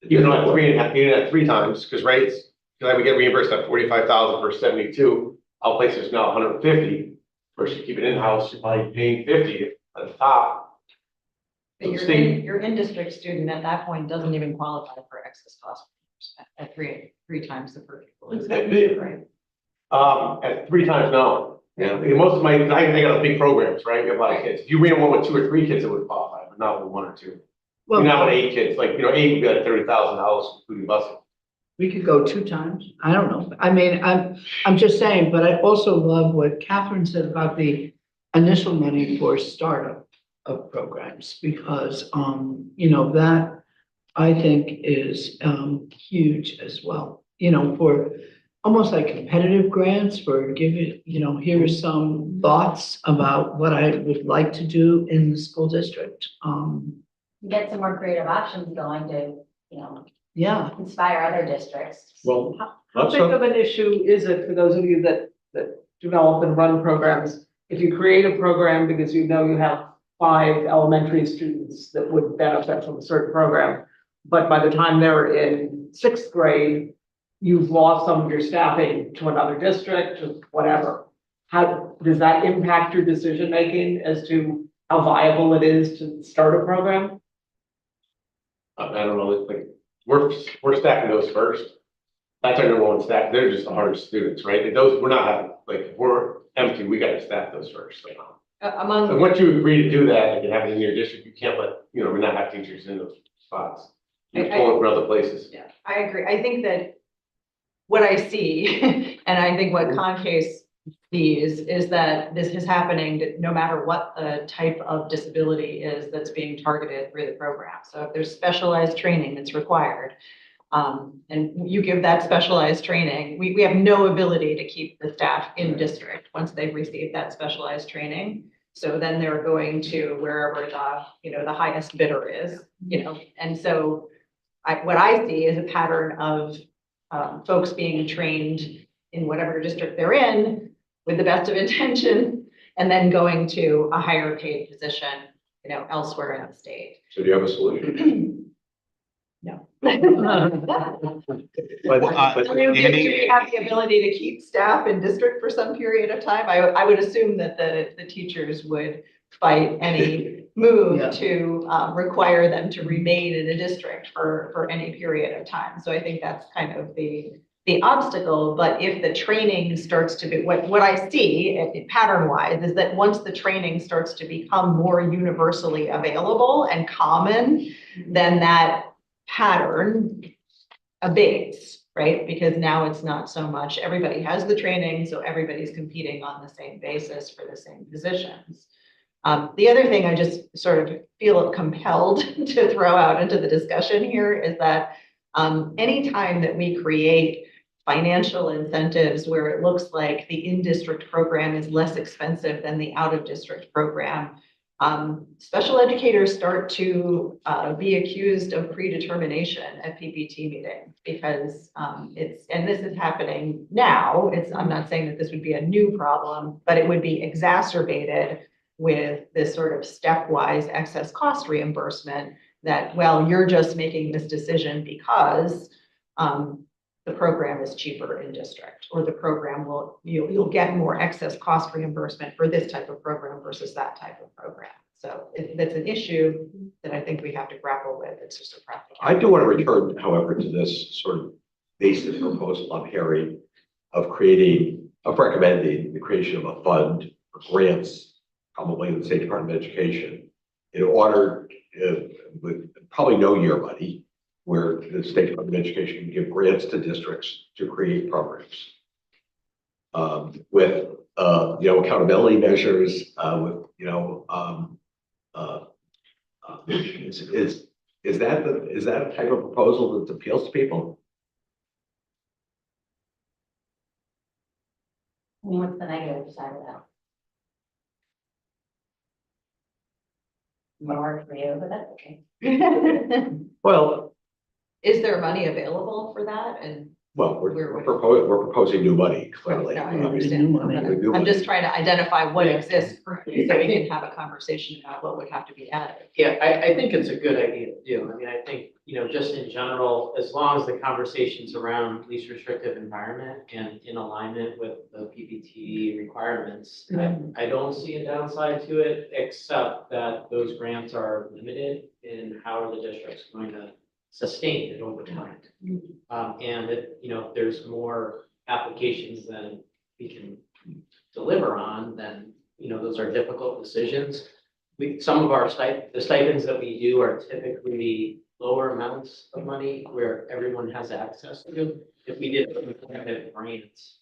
Even though at three times, because I would get reimbursed at 45,000 versus 72. Outplace is now 150 versus keep it in house, you're probably paying 50 at the top. But your in-district student at that point doesn't even qualify for excess cost at three times the per pupil. Is that right? At three times, no. Yeah, most of I got big programs, right? We have a lot of kids. If you ran one with 2 or 3 kids, it would qualify, but not with 1 or 2. Well, now with 8 kids, 8 would be like $30,000 including busing. we could go 2 times. I don't know. I mean, I'm just saying, but I also love what Catherine said about the initial money for startup of programs, because, that I think is huge as well, for almost like competitive grants for giving, here are some thoughts about what I would like to do in the school district. Get some more creative options going to, Yeah. inspire other districts. Well, How big of an issue is it for those of you that develop and run programs? If you create a program because you have 5 elementary students that would benefit from a certain program, but by the time they're in 6th grade, you've lost some of your staffing to another district or whatever. How does that impact your decision making as to how viable it is to start a program? I don't know, we're stacking those first. That's our #1 stack. They're just the hardest students, right? Those we're not having, if we're empty, we got to stack those first. And once you agree to do that and have it in your district, you can't we're not have teachers in those spots. You're pulling from other places. Yeah, I agree. I think that what I see, and I think what Concase sees, is that this is happening no matter what the type of disability is that's being targeted through the program. So if there's specialized training that's required, And you give that specialized training, we have no ability to keep the staff in district once they've received that specialized training. So then they're going to wherever the highest bidder is, and so what I see is a pattern of folks being trained in whatever district they're in with the best of intention, and then going to a higher paid position, elsewhere in the state. So do you have a solution? No. But, Do we have the ability to keep staff in district for some period of time? I would assume that the teachers would fight any move to require them to remain in a district for any period of time. So I think that's kind of the obstacle. But if the training starts to be, what I see pattern wise is that once the training starts to become more universally available and common, then that pattern abates, right? Because now it's not so much everybody has the training, so everybody's competing on the same basis for the same positions. The other thing I just sort of feel compelled to throw out into the discussion here is that anytime that we create financial incentives where it looks like the in-district program is less expensive than the out-of-district program, special educators start to be accused of predetermination at PPT meetings because and this is happening now. I'm not saying that this would be a new problem, but it would be exacerbated with this sort of stepwise excess cost reimbursement that, well, you're just making this decision because the program is cheaper in district, or the program you'll get more excess cost reimbursement for this type of program versus that type of program. So that's an issue that I think we have to grapple with. It's just a practical. I do want to return, however, to this sort of basic proposal of Harry of recommending the creation of a fund for grants, probably in the State Department of Education, in order with probably no year money, where the State Department of Education can give grants to districts to create programs. With accountability measures, with is that a type of proposal that appeals to people? I mean, what's the negative side of that? More work for you, but that's okay. Well, Is there money available for that? And we're proposing new money, clearly. no, I understand. New I'm money. just trying to identify what exists currently so we can have a conversation about what would have to be added. Yeah, I think it's a good idea to do. I mean, I think, just in general, as long as the conversation's around least restrictive environment and in alignment with the PPT requirements, I don't see a downside to it, except that those grants are limited in how the district's going to sustain it over time. And if there's more applications than we can deliver on, then, those are difficult decisions. Some of the stipends that we do are typically lower amounts of money where everyone has access to. If we did unlimited grants,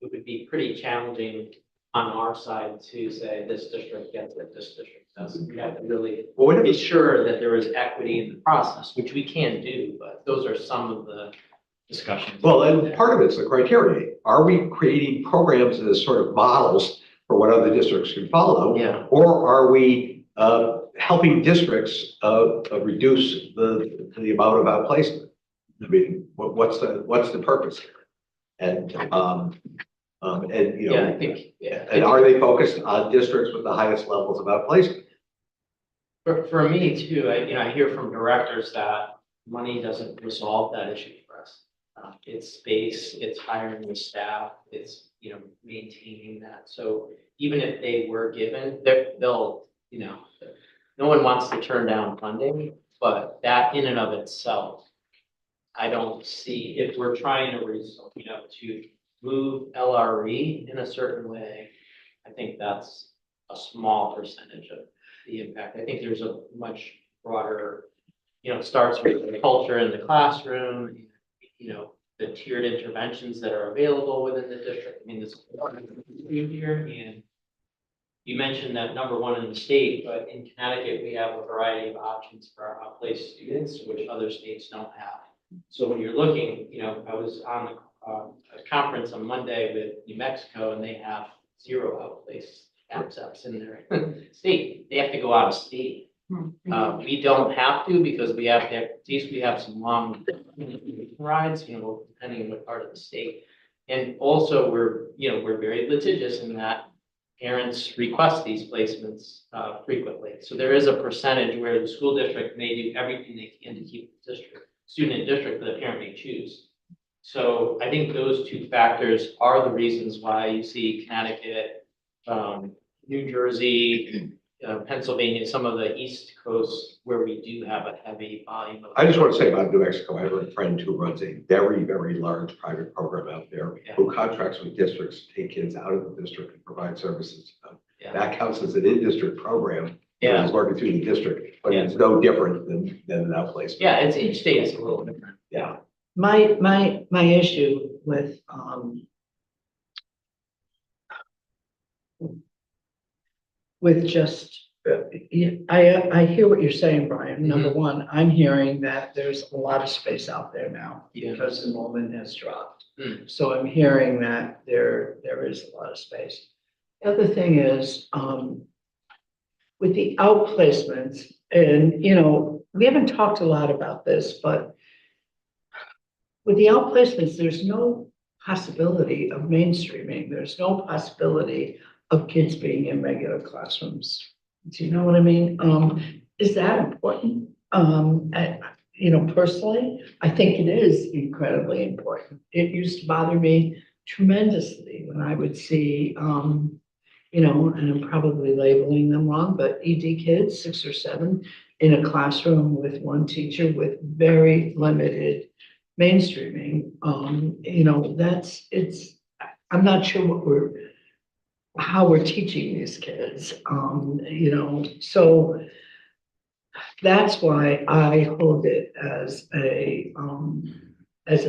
it would be pretty challenging on our side to say this district gets it, this district doesn't. We have to really be sure that there is equity in the process, which we can do, but those are some of the discussions. Well, and part of it's the criteria. Are we creating programs as sort of models for what other districts can follow? Yeah. Or are we helping districts reduce the amount of outplacement? I mean, what's the purpose here? And I think, and are they focused on districts with the highest levels of outplacement? For me too, I hear from directors that money doesn't resolve that issue for us. It's space, it's hiring the staff, it's, maintaining that. So even if they were given, they'll, no one wants to turn down funding, but that in and of itself, I don't see, if we're trying to to move LRE in a certain way, I think that's a small percentage of the impact. I think there's a much broader, it starts with the culture in the classroom, the tiered interventions that are available within the district. I mean, this here, and you mentioned that #1 in the state, but in Connecticut, we have a variety of options for our outplaced students, which other states don't have. So when you're looking, I was on a conference on Monday with New Mexico, and they have 0 outplace access in their state. They have to go out of state. We don't have to because we have the expertise. We have some long rides, depending on what part of the state. And also we're very litigious in that parents request these placements frequently. So there is a percentage where the school district may do everything they can to keep the student in district, but the parent may choose. So I think those 2 factors are the reasons why you see Connecticut, New Jersey, Pennsylvania, some of the East Coast where we do have a heavy volume of. I just want to say about New Mexico, I have a friend who runs a very, very large private program out there who contracts with districts to take kids out of the district and provide services to them. Yeah. That counts as an in-district program. Yeah. It's working through the district, but it's no different than an outplacement. Yeah, it's each state is a little different. Yeah. My issue with just, I hear what you're saying, Brian. Number one, I'm hearing that there's a lot of space out there now because enrollment has dropped. So I'm hearing that there is a lot of space. The other thing is, with the outplacements, and, we haven't talked a lot about this, but with the outplacements, there's no possibility of mainstreaming. There's no possibility of kids being in regular classrooms. Do you know what I mean? Is that important? Personally, I think it is incredibly important. It used to bother me tremendously when I would see, and I'm probably labeling them wrong, but ED kids, 6 or 7, in a classroom with one teacher with very limited mainstreaming. I'm not sure how we're teaching these kids, so that's why I hold it as a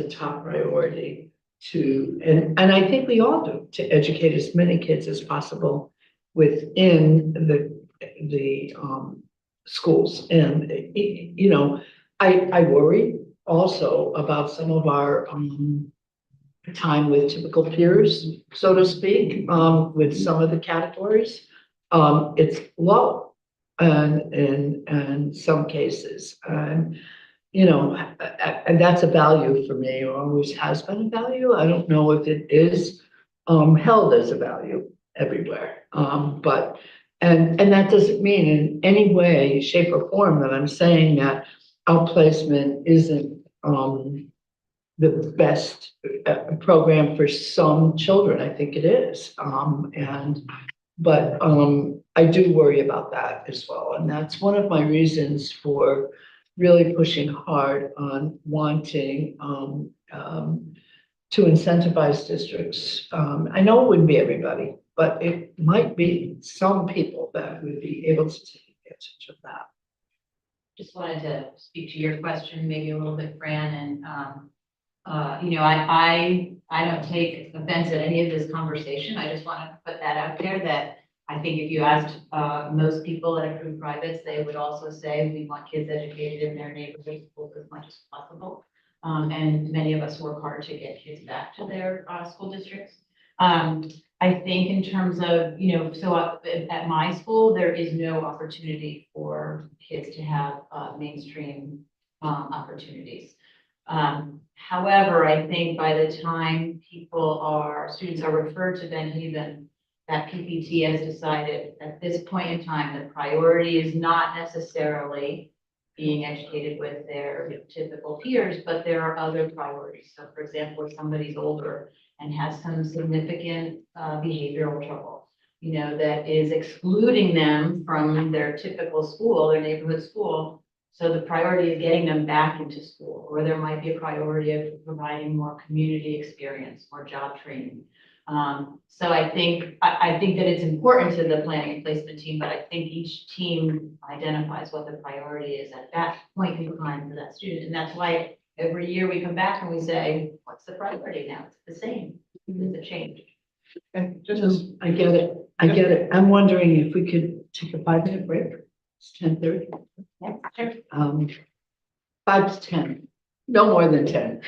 top priority and I think we all do, to educate as many kids as possible within the schools. And, I worry also about some of our time with typical peers, so to speak, with some of the categories. It's low in some cases. And that's a value for me, or always has been a value. I don't know if it is held as a value everywhere. But that doesn't mean in any way, shape, or form that I'm saying that outplacement isn't the best program for some children. I think it is. But I do worry about that as well. And that's one of my reasons for really pushing hard on wanting to incentivize districts. I know it wouldn't be everybody, but it might be some people that would be able to take advantage of that. Just wanted to speak to your question, maybe a little bit, Fran, and I don't take offense at any of this conversation. I just want to put that out there that I think if you asked most people at approved privates, they would also say we want kids educated in their neighborhood schools as much as possible. And many of us work hard to get kids back to their school districts. I think in terms of, so at my school, there is no opportunity for kids to have mainstream opportunities. However, I think by the time students are referred to Ben Haven, that PPT has decided at this point in time, the priority is not necessarily being educated with their typical peers, but there are other priorities. So for example, if somebody's older and has some significant behavioral trouble, that is excluding them from their typical school, their neighborhood school. So the priority is getting them back into school, or there might be a priority of providing more community experience, more job training. So I think that it's important to the planning and placement team, but I think each team identifies what the priority is at that point in time for that student. And that's why every year we come back and we say, what's the priority now? It's the same. It's a change. And I get it. I'm wondering if we could take a 5-minute break. It's 10:30. Yeah, sure. 5 to 10. No more than 10.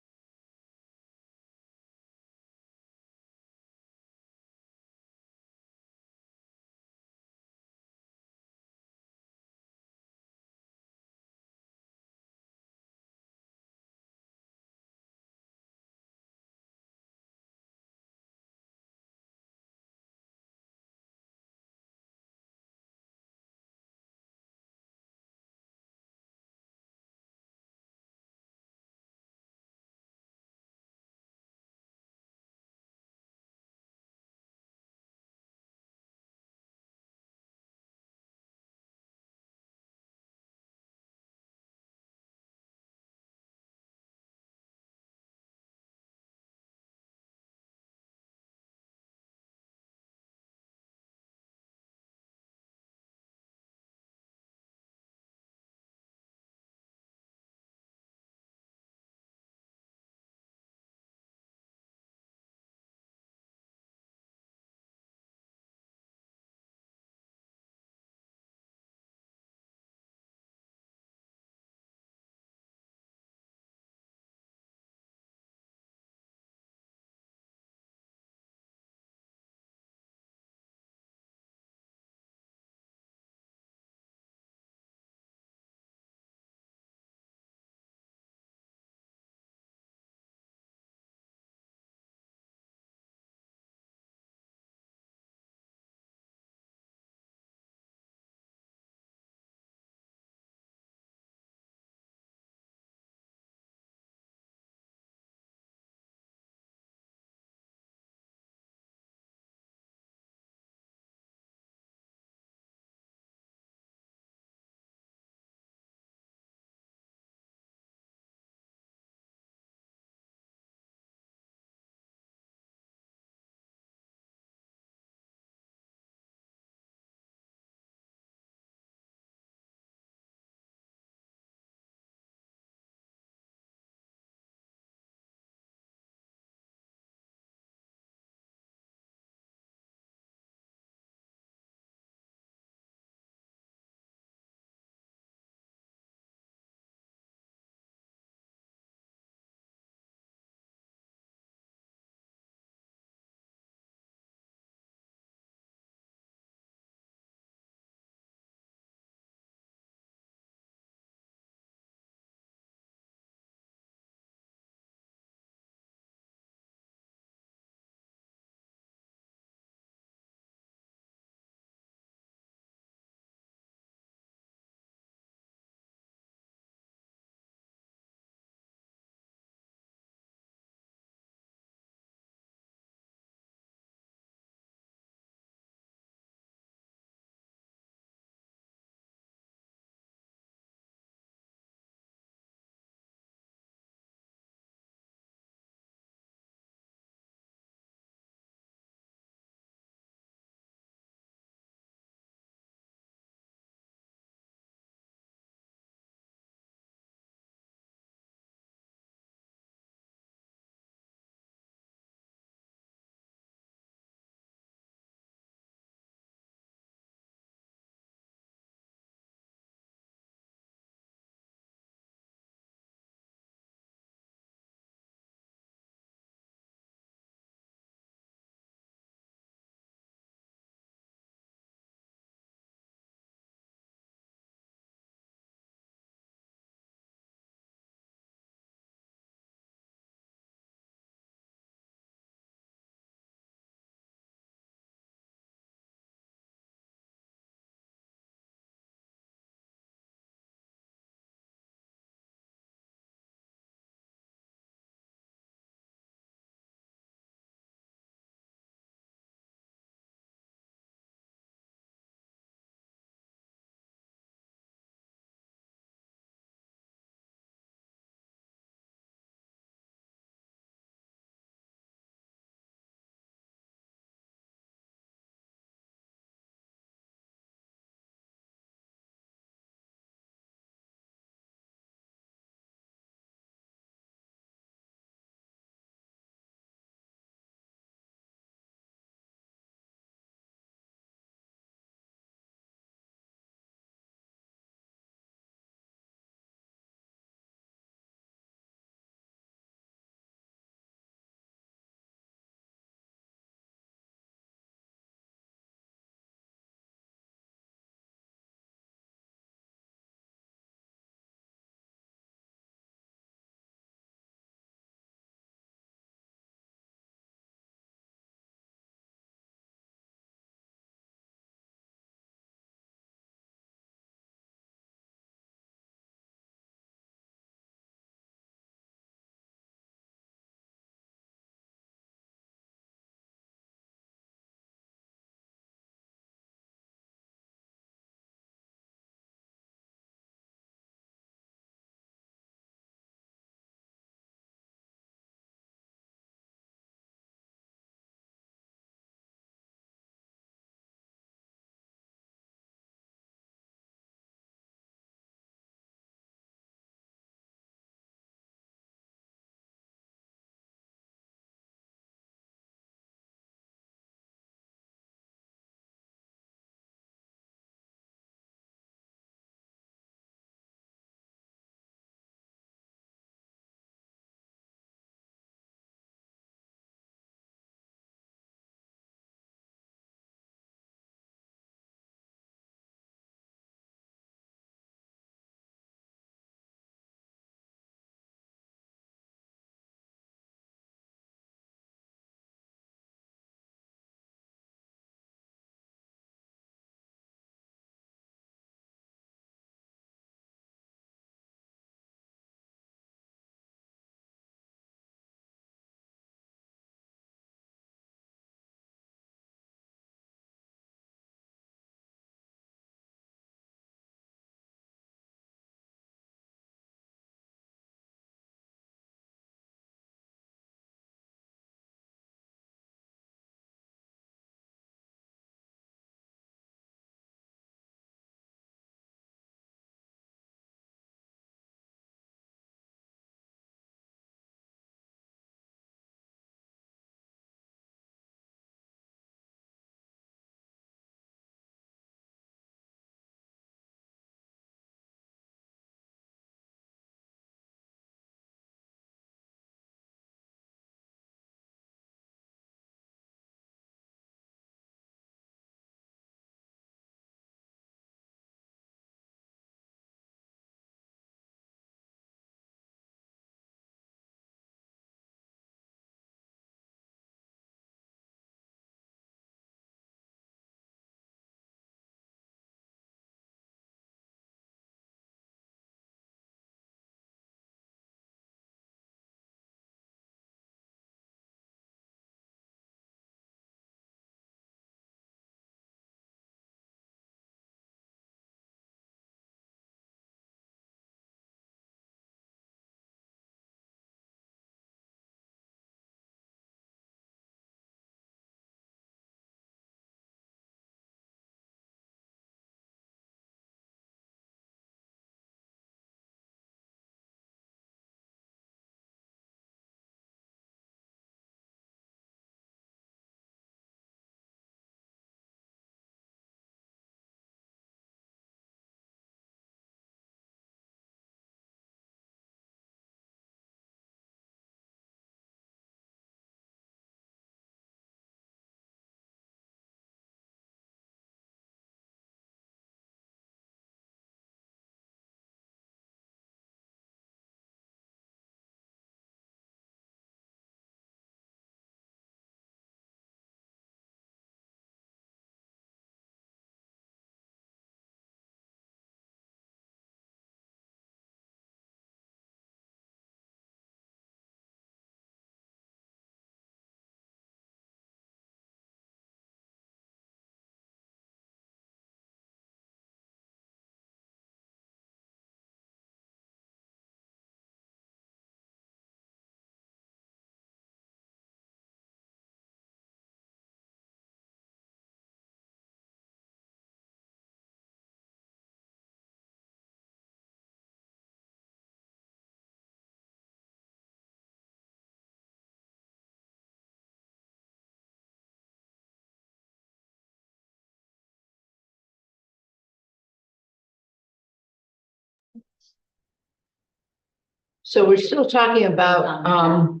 So we're still talking about,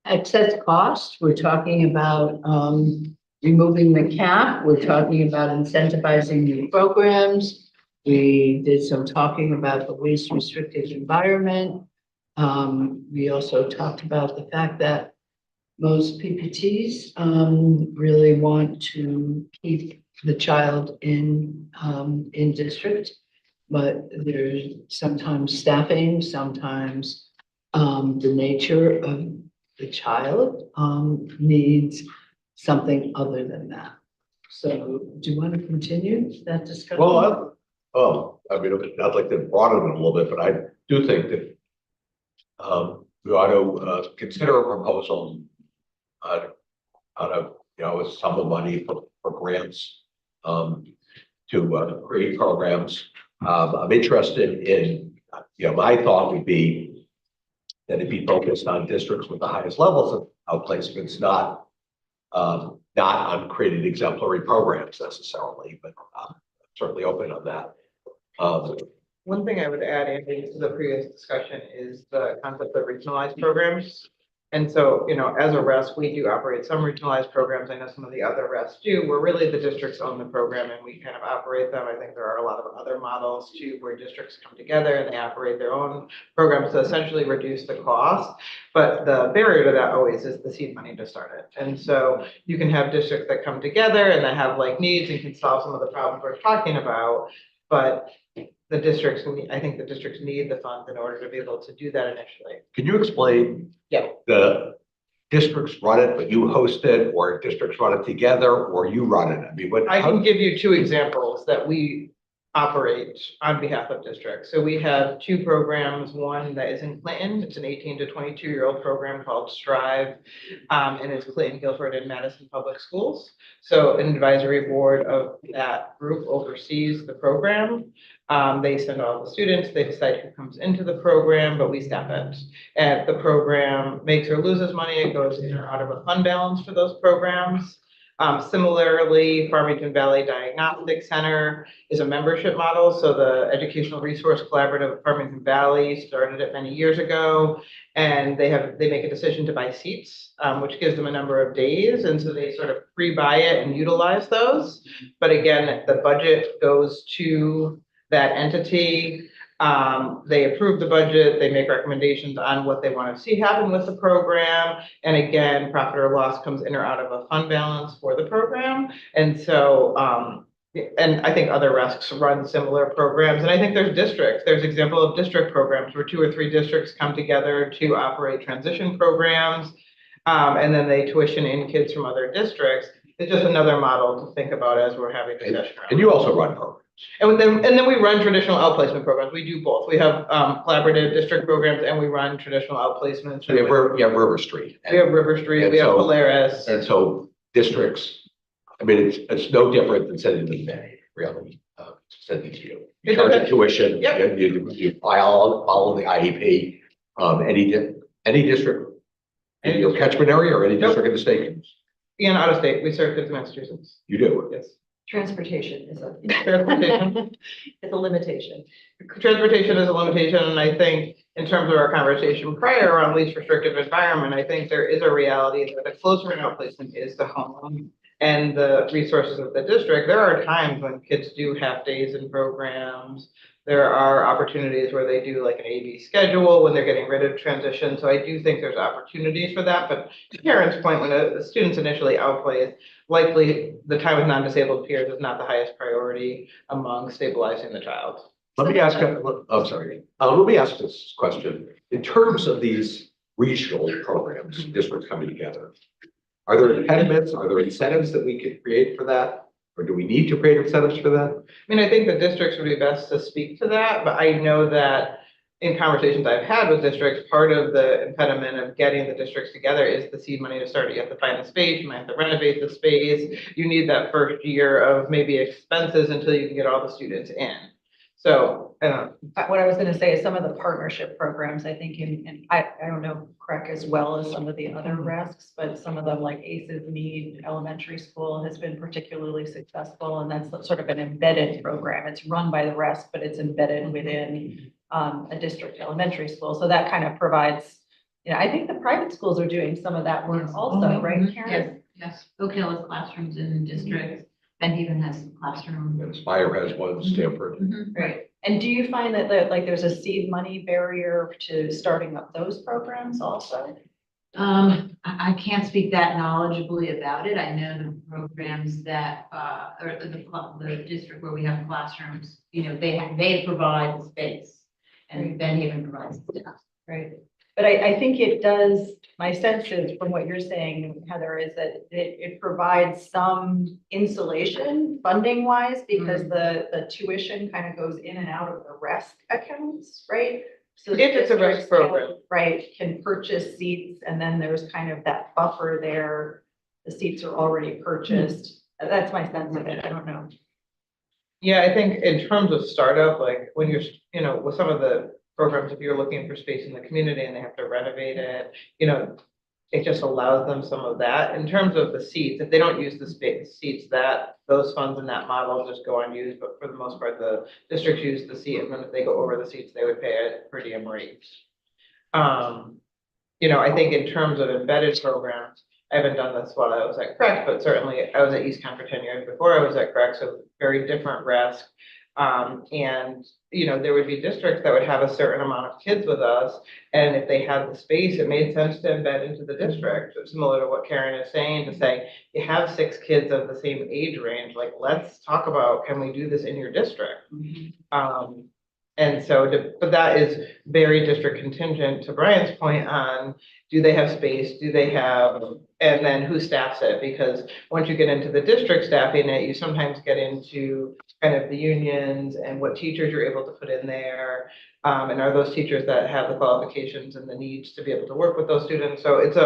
excess cost. We're talking about, removing the cap. We're talking about incentivizing new programs. We did some talking about the waste restricted environment. We also talked about the fact that most PPTs, really want to keep the child in district. But there's sometimes staffing, sometimes, the nature of the child, needs something other than that. So do you want to continue that discussion? Well, I mean, I'd like to broaden it a little bit, but I do think that we ought to consider a proposal out of, with some of the money for grants to create programs. I'm interested in, my thought would be that it be focused on districts with the highest levels of outplacements, not on creating exemplary programs necessarily, but certainly open on that. One thing I would add, Andy, to the previous discussion is the concept of regionalized programs. And so, as a REST, we do operate some regionalized programs. I know some of the other RESTs do, where really the districts own the program and we kind of operate them. I think there are a lot of other models too, where districts come together and they operate their own programs to essentially reduce the cost. But the barrier to that always is the seed money to start it. And so you can have districts that come together and that have like needs and can solve some of the problems we're talking about. But I think the districts need the funds in order to be able to do that initially. Can you explain? Yeah. The districts run it, but you host it, or districts run it together, or you run it? I mean, I can give you two examples that we operate on behalf of districts. So we have two programs, one that is in Clinton. It's an 18 to 22-year-old program called Strive, and it's Clinton, Guilford, and Madison Public Schools. So an advisory board of that group oversees the program. They send all the students, they decide who comes into the program, but we staff it. And the program makes or loses money, it goes in or out of a fund balance for those programs. Similarly, Farmington Valley Diagnostic Center is a membership model. So the Educational Resource Collaborative of Farmington Valley started it many years ago, and they make a decision to buy seats, which gives them a number of days. And so they sort of pre-buy it and utilize those. But again, the budget goes to that entity. They approve the budget, they make recommendations on what they want to see happen with the program. And again, profit or loss comes in or out of a fund balance for the program. And so, and I think other RESCs run similar programs. And I think there's example of district programs where 2 or 3 districts come together to operate transition programs. And then they tuition in kids from other districts. It's just another model to think about as we're having discussion. And you also run programs. And then we run traditional outplacement programs. We do both. We have collaborative district programs and we run traditional outplacements. So you have River Street. We have River Street, we have Polaris. And so districts, I mean, it's no different than sending them May, really, sending to you. You charge a tuition, you follow the IEP, any district in your catchment area or any district in the state? And out of state, we serve kids in Massachusetts. You do? Yes. Transportation is a. Transportation. It's a limitation. Transportation is a limitation, and I think in terms of our conversation prior on least restrictive environment, I think there is a reality that the closer an outplacement is to home and the resources of the district, there are times when kids do half days in programs. There are opportunities where they do like an AV schedule when they're getting rid of transition. So I do think there's opportunities for that. But to Karen's point, when the students initially outplace, likely the time with non-disabled peers is not the highest priority among stabilizing the child. Let me ask, let me ask this question. In terms of these regional programs, districts coming together, are there impediments, are there incentives that we could create for that? Or do we need to create incentives for that? I mean, I think the districts would be best to speak to that, but I know that in conversations I've had with districts, part of the impediment of getting the districts together is the seed money to start it. You have to find the space, you might have to renovate the space. You need that first year of maybe expenses until you can get all the students in. So, What I was gonna say is some of the partnership programs, I think I don't know Craig as well as some of the other RESCs, but some of them like ACES Mead Elementary School has been particularly successful, and that's sort of an embedded program. It's run by the RESC, but it's embedded within a district elementary school. So that kind of provides, I think the private schools are doing some of that work also, right, Karen? Yes, Oak Hill has classrooms in districts, Bend even has classrooms. Inspire has one, Stanford. Right. And do you find that like there's a seed money barrier to starting up those programs also? I can't speak that knowledgeably about it. I know the programs that, or the district where we have classrooms, they provide the space and Bend Haven provides the staff. Right. But I think it does, my sense is from what you're saying, Heather, is that it provides some insulation funding wise because the tuition kind of goes in and out of the RESC accounts, right? So if it's a RESC districts program. right, can purchase seats and then there's kind of that buffer there. The seats are already purchased. That's my sense of it. I don't know. Yeah, I think in terms of startup, like when you're, with some of the programs, if you're looking for space in the community and they have to renovate it, it just allows them some of that. In terms of the seats, if they don't use the space seats, those funds in that model just go unused, but for the most part, the districts use the seat, and then if they go over the seats, they would pay a per diem rate. I think in terms of embedded programs, I haven't done this while I was at Craig, but certainly I was at East Con for 10 years before I was at Craig, so very different RESC. And, there would be districts that would have a certain amount of kids with us. And if they had the space, it made sense to embed into the district, similar to what Karen is saying, to say, you have 6 kids of the same age range, like, let's talk about, can we do this in your district? And so, but that is very district contingent to Brian's point on, do they have space? Do they have, and then who staffs it? Because once you get into the district staffing it, you sometimes get into kind of the unions and what teachers you're able to put in there. And are those teachers that have the qualifications and the needs to be able to work with those students? So it's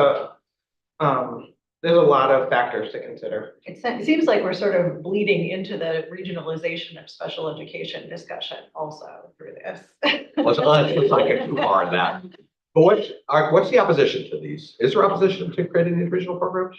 there's a lot of factors to consider. It seems like we're sort of bleeding into the regionalization of special education discussion also through this. Let's not get too far in that. But what's the opposition to these? Is there opposition to creating these regional programs?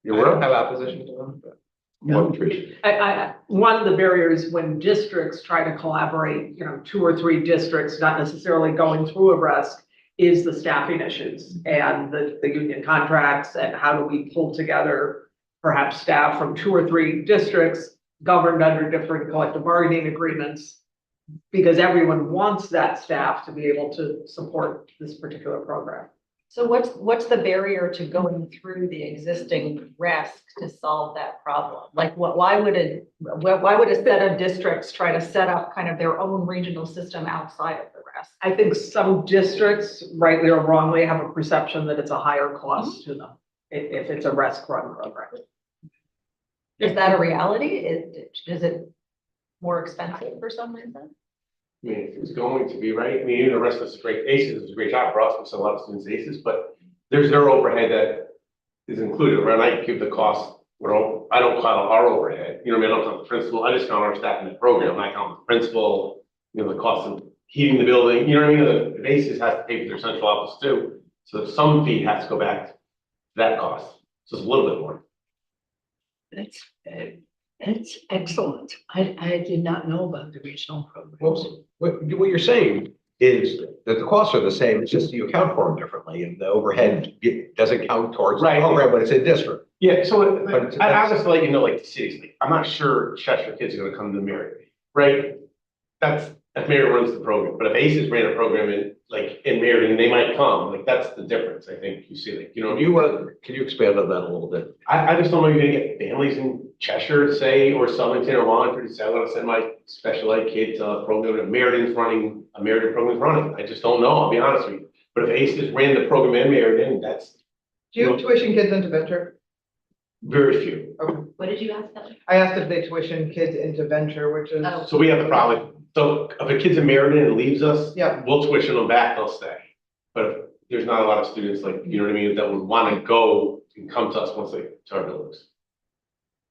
You I don't were? have opposition to them, but. One, Tricia. One of the barriers when districts try to collaborate, 2 or 3 districts, not necessarily going through a RESC, is the staffing issues and the union contracts and how do we pull together perhaps staff from 2 or 3 districts governed under different collective bargaining agreements, because everyone wants that staff to be able to support this particular program. So what's the barrier to going through the existing RESC to solve that problem? Like why would a set of districts try to set up kind of their own regional system outside of the RESC? I think some districts, rightly or wrongly, have a perception that it's a higher cost to them if it's a RESC run program. Is that a reality? Is it more expensive for some reason? I mean, if it's going to be, right? I mean, even the rest of us, ACES is a great job for us, we send a lot of students to ACES, but there's their overhead that is included, right? I give the cost, I don't count our overhead, I don't count the principal, I just count our staff in the program, I count the principal, the cost of heating the building, you know what I mean? The ACES has to pay for their central office too, so some fee has to go back to that cost, so it's a little bit more. It's excellent. I did not know about the regional programs. Well, what you're saying is that the costs are the same, it's just you account for them differently, and the overhead doesn't count towards the program when it's in district. Yeah, so But I just let you know, like, seriously, I'm not sure Cheshire kids are gonna come to Mary, right? That's, if Mary runs the program, but if ACES ran a program in Mary, they might come, like, that's the difference, I think, you see, like, Can you expand on that a little bit? I just don't know if you're gonna get families in Cheshire, say, or Southington or Wallingford to say, I'm gonna send my special ed kid to a program that Meriden's running, a Meriden program's running. I just don't know, I'll be honest with you. But if ACES ran the program in Meriden, that's Do you tuition kids into Venture? very few. What did you ask them? I asked if they tuition kids into Venture, which is. Oh. So we have the problem. So if a kid's in Meriden and leaves us, Yeah. we'll tuition them back, they'll stay. But if there's not a lot of students, like, you know what I mean, that would wanna go and come to us once they to our buildings.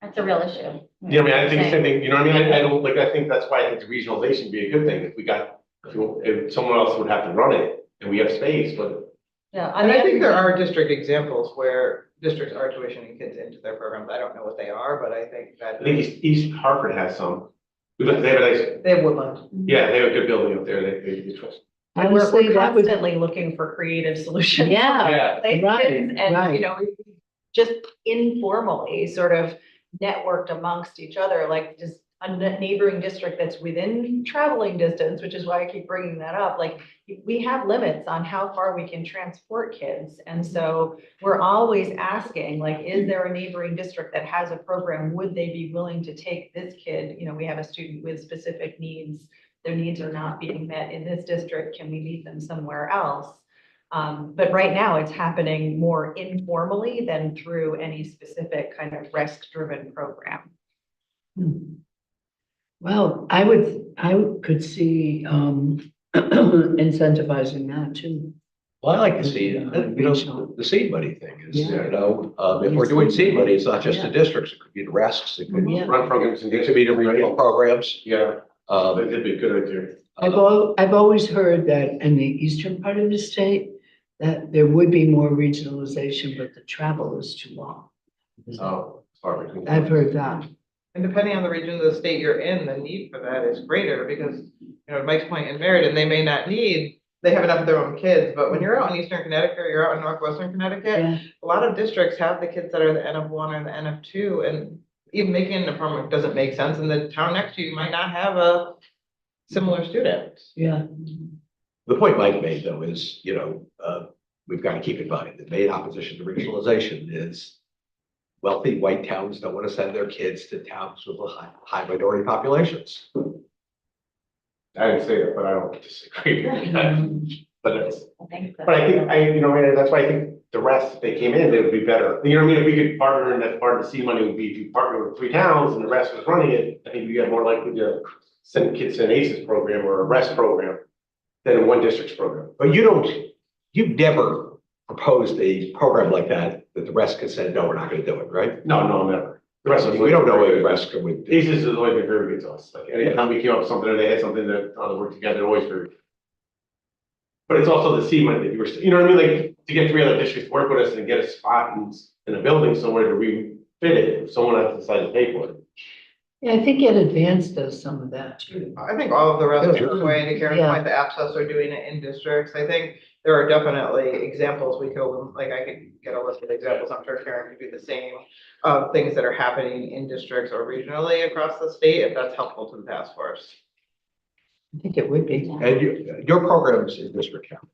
That's a real issue. You know what I mean? I think the same thing, you know what I mean? I don't, like, I think that's why I think the regionalization would be a good thing, if we got, if someone else would have to run it, and we have space, but. Yeah. And I think there are district examples where districts are tuitioning kids into their programs. I don't know what they are, but I think that. I think East Hartford has some. They have a nice, They have Woodland. yeah, they have a good building up there, they trust. And we're Honestly, that would, constantly looking for creative solutions. Yeah, Yeah. Place right, kids and, right. you know, we just informally sort of networked amongst each other, like just a neighboring district that's within traveling distance, which is why I keep bringing that up. Like, we have limits on how far we can transport kids. And so we're always asking, like, is there a neighboring district that has a program? Would they be willing to take this kid? You know, we have a student with specific needs. Their needs are not being met in this district. Can we meet them somewhere else? But right now it's happening more informally than through any specific kind of RESC-driven program. well, I could see, incentivizing that too. Well, I like to see, you know, the seed money thing is, Yeah. you know, if we're doing seed money, it's not just the districts, it could be the RESCs, it could Yeah. Run programs and it could be the regional programs. Yeah, Um, that'd be a good idea. I've always heard that in the eastern part of the state, that there would be more regionalization, but the travel is too long. Oh, sorry. I've heard that. And depending on the region of the state you're in, the need for that is greater because, you know, Mike's point in Meriden, they may not need, they have enough of their own kids, but when you're out in Eastern Connecticut, or you're out in Northwestern Connecticut, Yeah, a lot of districts have the kids that are the N of one or the N of two, and even making an apartment doesn't make sense, and the town next to you might not have a similar student. yeah. The point Mike made, though, is, you know, we've got to keep in mind, the main opposition to regionalization is wealthy white towns don't want to send their kids to towns with high minority populations. I didn't say that, but I don't disagree. But it's, I think so. but I think, you know, and that's why I think the rest, if they came in, they would be better. You know what I mean? If we could partner, and that's part of the seed money would be if you partner with 3 towns and the rest was running it, I think you get more likely to send kids to an ACES program or a REST program than in one district's program. But you've never proposed a program like that the rest could say, no, we're not going to do it, right? No, never. The rest of We don't know what the rest would do. ACES has always been very good to us. Like anytime we came up with something or they had something that to work together, always very. But it's also the seed money that you were, you know what I mean? Like to get 3 other districts to work with us and get a spot in a building somewhere to refit it, if someone has to decide to pay for it. Yeah, I think Ed Advance does some of that too. I think all of the rest Yeah. of the way, to Karen's Yeah. point, the APSOS are doing it in districts. I think there are definitely examples we could, like, I could get a list of examples, I'm sure Karen could do the same, of things that are happening in districts or regionally across the state, if that's helpful to the task force. I think it would be. And your programs in district county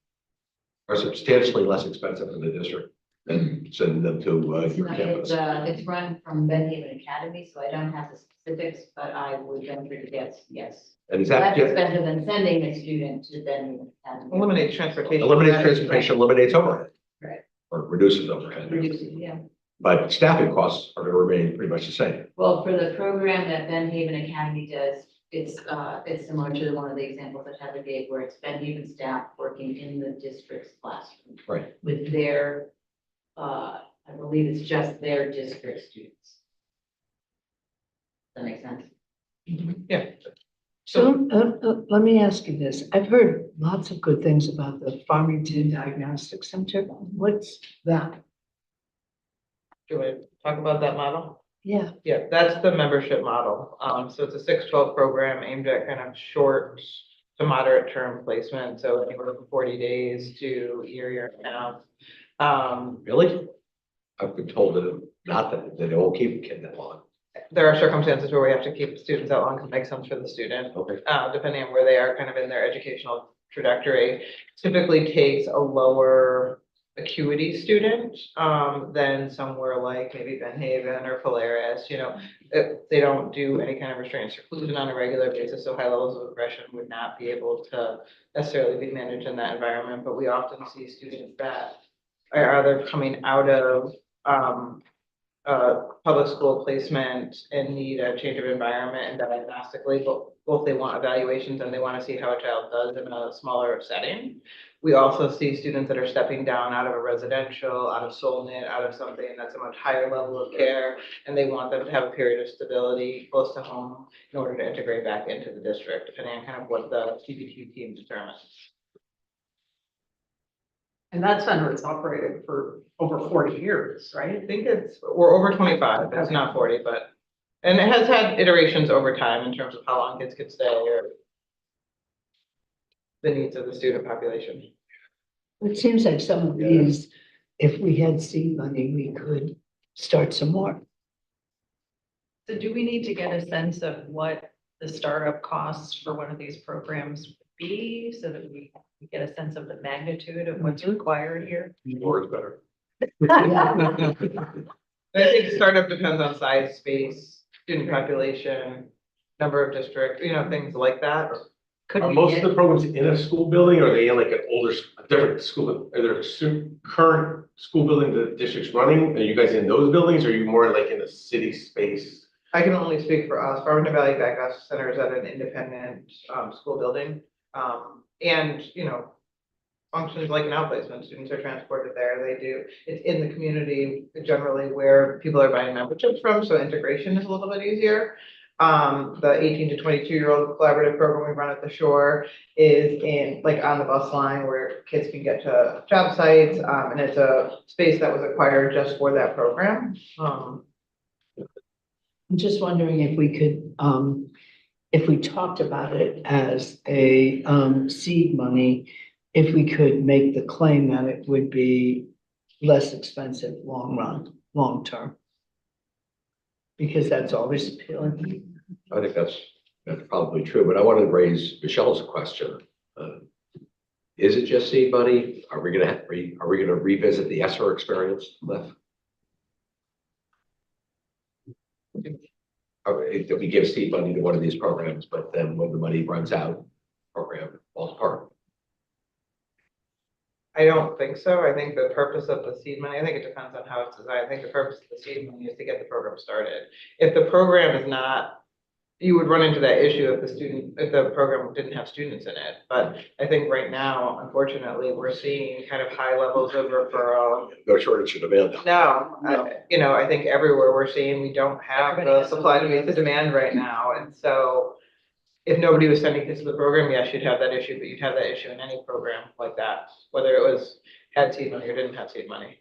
are substantially less expensive than the district than sending them to your campus. It's run from Benhaven Academy, so I don't have the specifics, but I would venture to guess, yes. And is Less that, expensive than sending a student to Benhaven Academy. Eliminate transportation. eliminates transportation, eliminates overhead. Right. Or reduces overhead. Reducing, yeah. But staffing costs are going to remain pretty much the same. Well, for the program that Benhaven Academy does, it's similar to one of the examples that Heather gave, where it's Benhaven staff working in the district's classroom. Right. With their, I believe it's just their district students. Does that make sense? Yeah. So let me ask you this. I've heard lots of good things about the Farmington Diagnostic Center. What's that? Do we talk about that model? Yeah, Yeah, that's the membership model. So it's a 6-12 program aimed at kind of short to moderate term placement. So anywhere from 40 days to a year and a half. Really? I've been told that not that they won't keep a kid that long. There are circumstances where we have to keep students that long to make sense for the student. Okay. Depending on where they are kind of in their educational trajectory. Typically takes a lower acuity student than somewhere like maybe Benhaven or Polaris, you know, they don't do any kind of restraint seclusion on a regular basis, so high levels of aggression would not be able to necessarily be managed in that environment, but we often see students that are either coming out of public school placement and need a change of environment and diagnostically, but both they want evaluations and they want to see how a child does in a smaller setting. We also see students that are stepping down out of a residential, out of SolNIT, out of something that's a much higher level of care, and they want them to have a period of stability close to home in order to integrate back into the district, depending on kind of what the CBQ team determines. And that center has operated for over 40 years, right? I think we're over 25, it's not 40, but, and it has had iterations over time in terms of how long kids could stay or the needs of the student population. It seems like some of these, if we had seed money, we could start some more. So do we need to get a sense of what the startup costs for one of these programs would be so that we get a sense of the magnitude of what's required here? More is better. I think startup depends on size, space, student population, number of districts, things like that. Are most of the programs in a school building, or are they in like an older, a different school? Are there current school building the district's running? Are you guys in those buildings, or are you more like in a city space? I can only speak for us. Farmington Valley Diagnostic Center is at an independent school building. And, functions like an outplacement. Students are transported there. It's in the community generally where people are buying memberships from, so integration is a little bit easier. The 18 to 22-year-old collaborative program we run at the shore is on the bus line where kids can get to job sites, and it's a space that was acquired just for that program. I'm just wondering if we could, if we talked about it as a seed money, if we could make the claim that it would be less expensive long term. Because that's always appealing. I think that's probably true, but I wanted to raise Michelle's question. Is it just seed money? Are we gonna revisit the ESSER experience, Liv? If we give seed money to one of these programs, but then when the money runs out, program falls apart. I don't think so. I think the purpose of the seed money, I think it depends on how it's designed. I think the purpose of the seed money is to get the program started. If the program is not, you would run into that issue if the program didn't have students in it. But I think right now, unfortunately, we're seeing kind of high levels of referral. No shortage of demand. No, I think everywhere we're seeing we don't have the supply to meet the demand right now. And so if nobody was sending kids to the program, yes, you'd have that issue, but you'd have that issue in any program like that, whether it had seed money or didn't have seed money.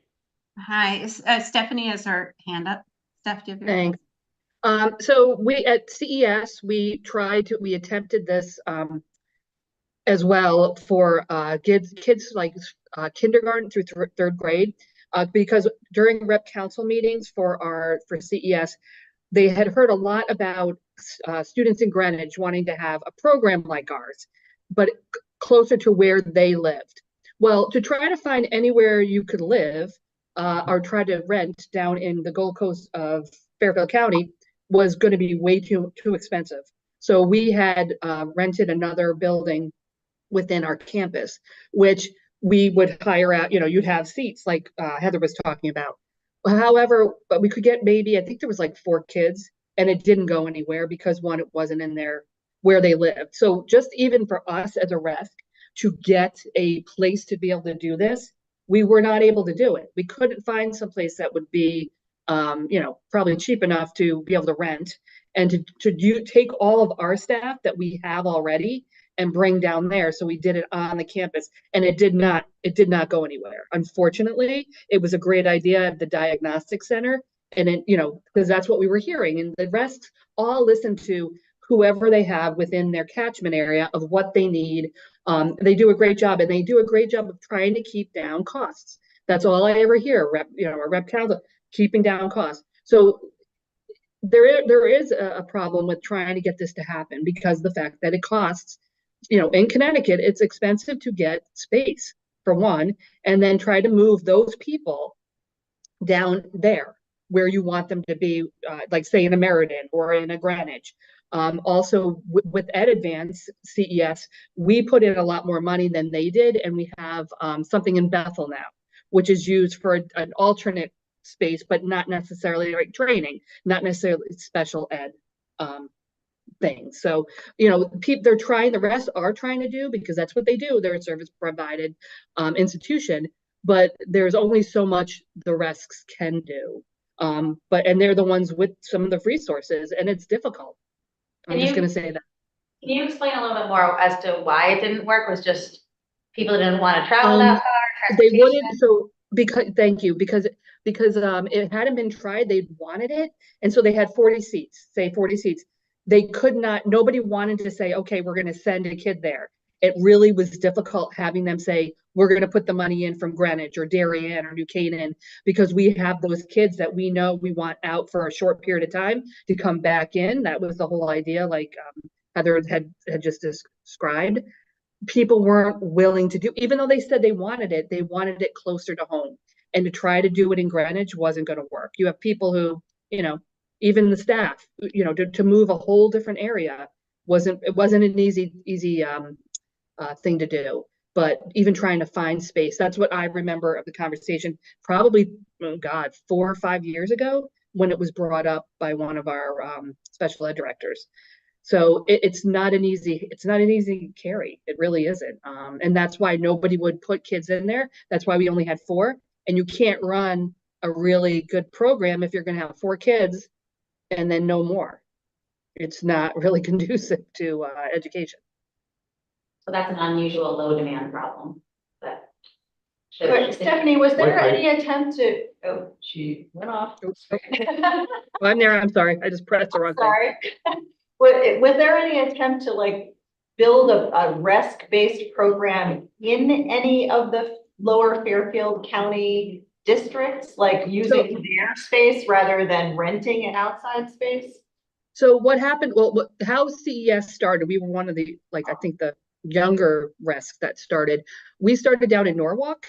Hi, Stephanie has her hand up. Steph, do you have your? Thanks. So we at CES, we attempted this as well for kids like kindergarten through third grade, because during rep council meetings for CES, they had heard a lot about students in Greenwich wanting to have a program like ours, but closer to where they lived. Well, to try to find anywhere you could live or try to rent down in the Gold Coast of Fairfield County was going to be way too expensive. So we had rented another building within our campus, which we would hire out, you'd have seats like Heather was talking about. However, but we could get maybe, I think there was like 4 kids, and it didn't go anywhere because one, it wasn't in there where they lived. So just even for us as a ref to get a place to be able to do this, we were not able to do it. We couldn't find some place that would be, probably cheap enough to be able to rent and to take all of our staff that we have already and bring down there. So we did it on the campus, and it did not go anywhere. Unfortunately, it was a great idea at the diagnostic center. And it, because that's what we were hearing, and the rest all listen to whoever they have within their catchment area of what they need. They do a great job, and they do a great job of trying to keep down costs. That's all I ever hear, a rep council keeping down costs. So there is a problem with trying to get this to happen because the fact that it costs, in Connecticut, it's expensive to get space for one, and then try to move those people down there where you want them to be, like say in a Meriden or in a Greenwich. Also with EdAdvance CES, we put in a lot more money than they did, and we have something in Bethel now, which is used for an alternate space, but not necessarily like training, not necessarily special ed. things. So, you know, they're trying, the rest are trying to do, because that's what they do. They're a service provided institution, but there's only so much the rests can do. And they're the ones with some of the resources, and it's difficult. I'm just going to say that. Can you explain a little bit more as to why it didn't work? Was just people didn't want to travel that far? They wouldn't, so because, thank you, because it hadn't been tried, they wanted it, and so they had 40 seats, say 40 seats. They could not, nobody wanted to say, okay, we're going to send a kid there. It really was difficult having them say, we're going to put the money in from Greenwich or Darien or New Canaan, because we have those kids that we know we want out for a short period of time to come back in. That was the whole idea, like Heather had just described. People weren't willing to do, even though they said they wanted it closer to home. And to try to do it in Greenwich wasn't going to work. You have people who, you know, even the staff, you know, to move a whole different area wasn't an easy thing to do. But even trying to find space, that's what I remember of the conversation, probably, oh God, 4 or 5 years ago, when it was brought up by one of our special ed directors. So it's not an easy carry. It really isn't. And that's why nobody would put kids in there. That's why we only had 4. And you can't run a really good program if you're going to have 4 kids and then no more. It's not really conducive to education. So that's an unusual low demand problem. But Stephanie, was there any attempt to, oh, she went off. Well, I'm there. I'm sorry. I just pressed the wrong thing. Sorry. Was there any attempt to like build a RESC-based program in any of the lower Fairfield County districts, like using their space rather than renting an outside space? So what happened, well, how CES started, we were one of the, like, I think the younger RESC that started. We started down in Norwalk,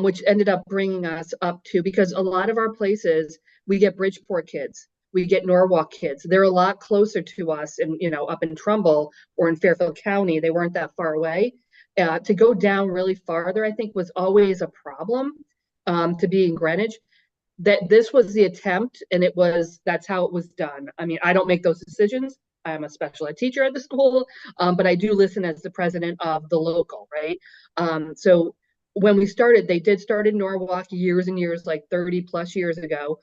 which ended up bringing us up to, because a lot of our places, we get Bridgeport kids, we get Norwalk kids. They're a lot closer to us, and, you know, up in Trumbull or in Fairfield County, they weren't that far away. To go down really farther, I think, was always a problem, to be in Greenwich. That this was the attempt, and that's how it was done. I mean, I don't make those decisions. I'm a special ed teacher at the school, but I do listen as the president of the local, right? So when we started, they did start in Norwalk years and years, like 30 plus years ago,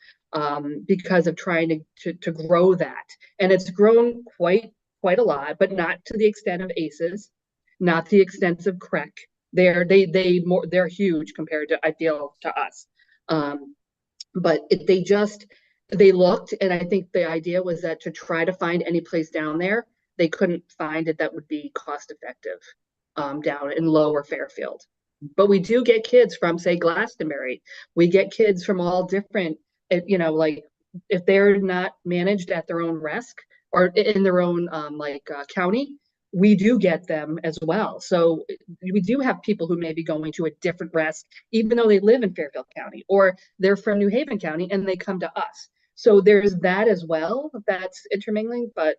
because of trying to grow that. And it's grown quite a lot, but not to the extent of ACES, not the extent of CREC. They're huge compared to, I feel, to us. But they looked, and I think the idea was that to try to find any place down there, they couldn't find it that would be cost effective down in lower Fairfield. But we do get kids from, say, Glastonbury. We get kids from all different, you know, like if they're not managed at their own RESC or in their own county, we do get them as well. So we do have people who may be going to a different RESC, even though they live in Fairfield County, or they're from New Haven County and they come to us. So there's that as well. That's intermingling, but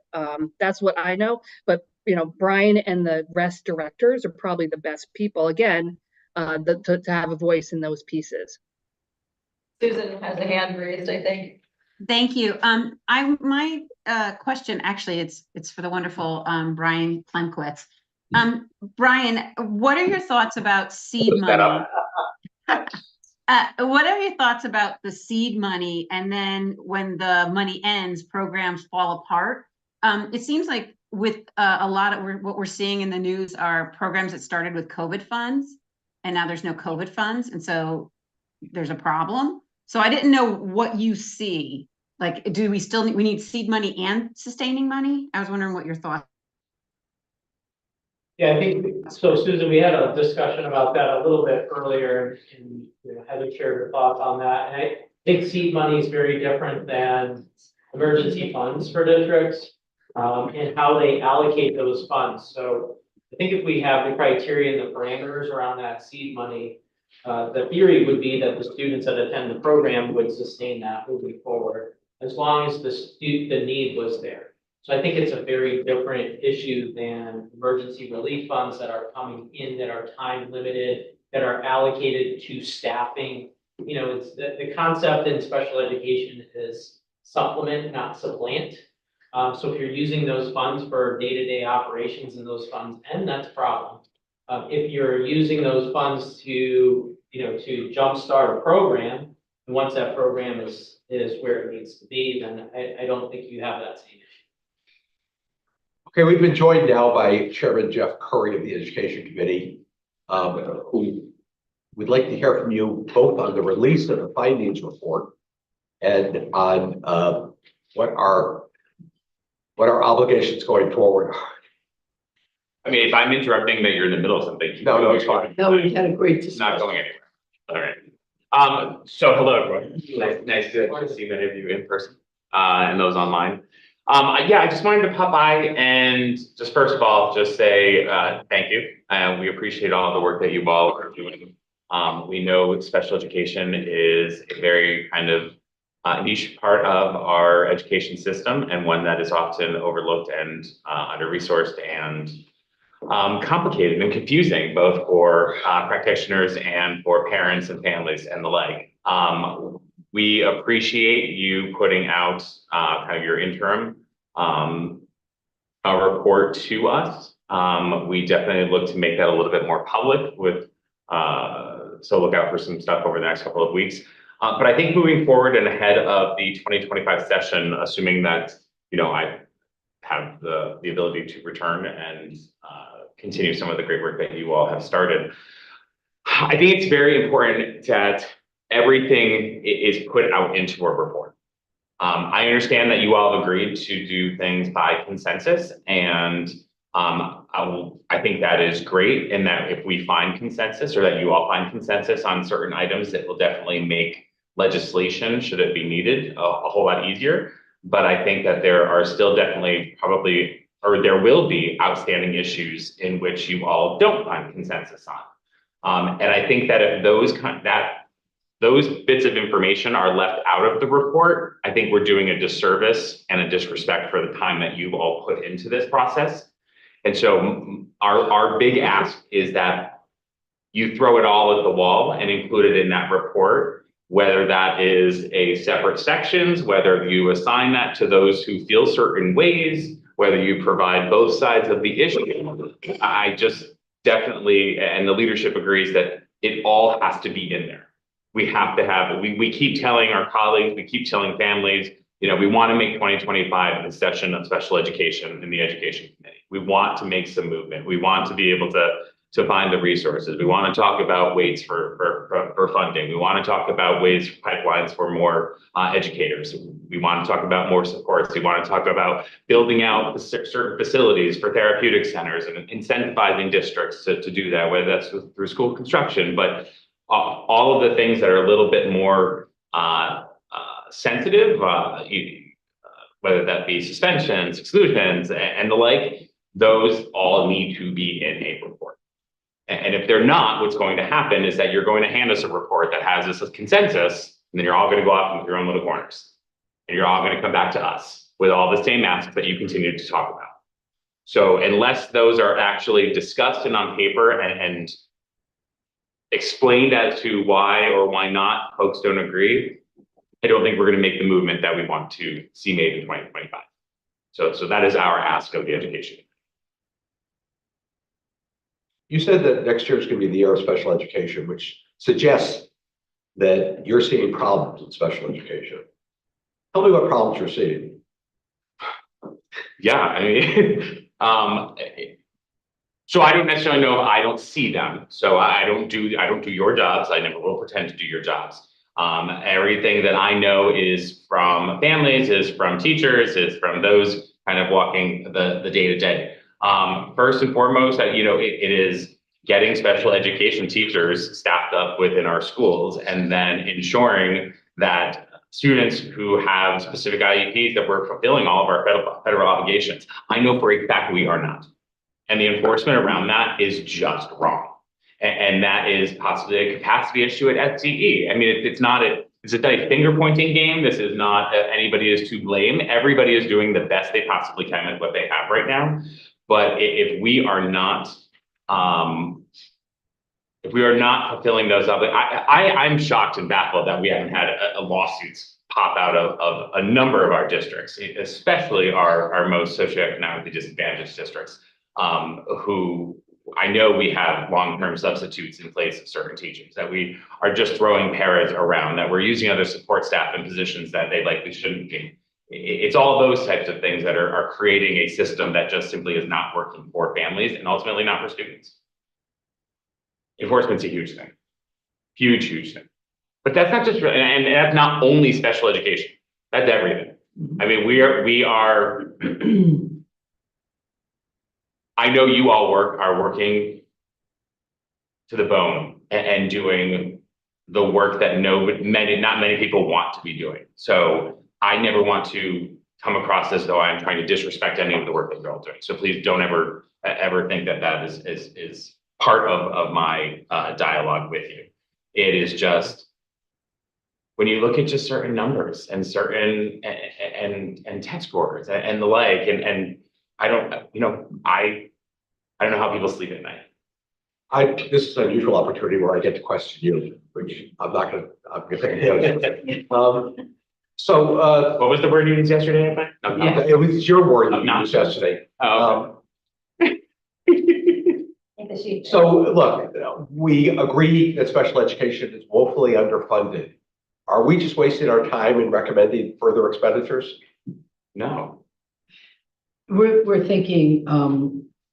that's what I know. But, you know, Brian and the RESC directors are probably the best people, again, to have a voice in those pieces. Susan has a hand raised, I think. Thank you. My question, actually, it's for the wonderful Brian Plemkowitz. Brian, what are your thoughts about seed money? What are your thoughts about the seed money, and then when the money ends, programs fall apart? It seems like with a lot of what we're seeing in the news are programs that started with COVID funds, and now there's no COVID funds, and so there's a problem. So I didn't know what you see. Like, do we need seed money and sustaining money? I was wondering what your thoughts. Yeah, I think so, Susan. We had a discussion about that a little bit earlier, and Heather shared her thoughts on that. And I think seed money is very different than emergency funds for districts, and how they allocate those funds. So I think if we have the criteria and the parameters around that seed money, the theory would be that the students that attend the program would sustain that moving forward, as long as the need was there. So I think it's a very different issue than emergency relief funds that are coming in, that are time limited, that are allocated to staffing. You know, it's the concept in special education is supplement, not supplant. So if you're using those funds for day-to-day operations and those funds end, that's a problem. If you're using those funds to, to jumpstart a program, and once that program is where it needs to be, then I don't think you have that same issue. Okay, we've been joined now by Chairman Jeff Curry of the Education Committee, who we'd like to hear from you both on the release of the findings report and on what our obligations going forward are. I mean, if I'm interrupting that you're in the middle of something. No, it's fine. No, we had a great It's discussion. not going anywhere. All right. So hello, everyone. Nice to see many of you in person, and those online. Yeah, I just wanted to pop by and just first of all, just say, thank you. And we appreciate all the work that you all are doing. We know special education is a very kind of niche part of our education system, and one that is often overlooked and under-resourced and complicated and confusing, both for practitioners and for parents and families and the like. We appreciate you putting out kind of your interim report to us. We definitely look to make that a little bit more public with, so look out for some stuff over the next couple of weeks. But I think moving forward and ahead of the 2025 session, assuming that, I have the ability to return and continue some of the great work that you all have started, I think it's very important that everything is put out into a report. I understand that you all have agreed to do things by consensus, and I think that is great, and that if we find consensus, or that you all find consensus on certain items, it will definitely make legislation, should it be needed, a whole lot easier. But I think that there are still definitely probably, or there will be outstanding issues in which you all don't find consensus on. And I think that if those bits of information are left out of the report, I think we're doing a disservice and a disrespect for the time that you've all put into this process. And so our big ask is that you throw it all at the wall and include it in that report, whether that is a separate sections, whether you assign that to those who feel certain ways, whether you provide both sides of the issue. I just definitely, and the leadership agrees, that it all has to be in there. We have to have, we keep telling our colleagues, we keep telling families, we want to make 2025 a session of special education in the Education Committee. We want to make some movement. We want to be able to find the resources. We want to talk about ways for funding. We want to talk about ways, pipelines for more educators. We want to talk about more supports. We want to talk about building out certain facilities for therapeutic centers and incentivizing districts to do that, whether that's through school construction, but all of the things that are a little bit more sensitive, whether that be suspensions, exclusions, and the like, those all need to be in a report. And if they're not, what's going to happen is that you're going to hand us a report that has this consensus, and then you're all going to go off into your own little corners. And you're all going to come back to us with all the same asks that you continue to talk about. So unless those are actually discussed and on paper and explained as to why or why not folks don't agree, I don't think we're going to make the movement that we want to see made in 2025. So that is our ask of the education. You said that next year is going to be the year of special education, which suggests that you're seeing problems in special education. Tell me what problems you're seeing. Yeah, I mean, so I don't necessarily know if I don't see them. So I don't do your jobs. I never will pretend to do your jobs. Everything that I know is from families, is from teachers, is from those kind of walking the day to day. First and foremost, it is getting special education teachers staffed up within our schools, and then ensuring that students who have specific IEPs, that we're fulfilling all of our federal obligations. I know for a fact we are not. And the enforcement around that is just wrong. And that is possibly a capacity issue at SCE. I mean, it's not a finger pointing game. This is not anybody is to blame. Everybody is doing the best they possibly can with what they have right now. But if we are not fulfilling those obligations, I'm shocked and baffled that we haven't had lawsuits pop out of a number of our districts, especially our most socioeconomically disadvantaged districts, who I know we have long-term substitutes in place of certain teachers, that we are just throwing paras around, that we're using other support staff in positions that they likely shouldn't be. It's all those types of things that are creating a system that just simply is not working for families and ultimately not for students. Enforcement's a huge thing. Huge, huge thing. But that's not just, and that's not only special education. That's everything. I mean, we are, I know you all are working to the bone and doing the work that not many people want to be doing. So I never want to come across as though I'm trying to disrespect any of the work that you're all doing. So please don't ever think that is part of my dialogue with you. It is just, when you look at just certain numbers and certain and test scores and the like, and I don't know how people sleep at night. This is an unusual opportunity where I get to question you, which I'm gonna take advantage of. So, what was the word you used yesterday? It was your word you used yesterday. Oh, okay. So look, we agree that special education is woefully underfunded. Are we just wasting our time in recommending further expenditures? No. We're thinking,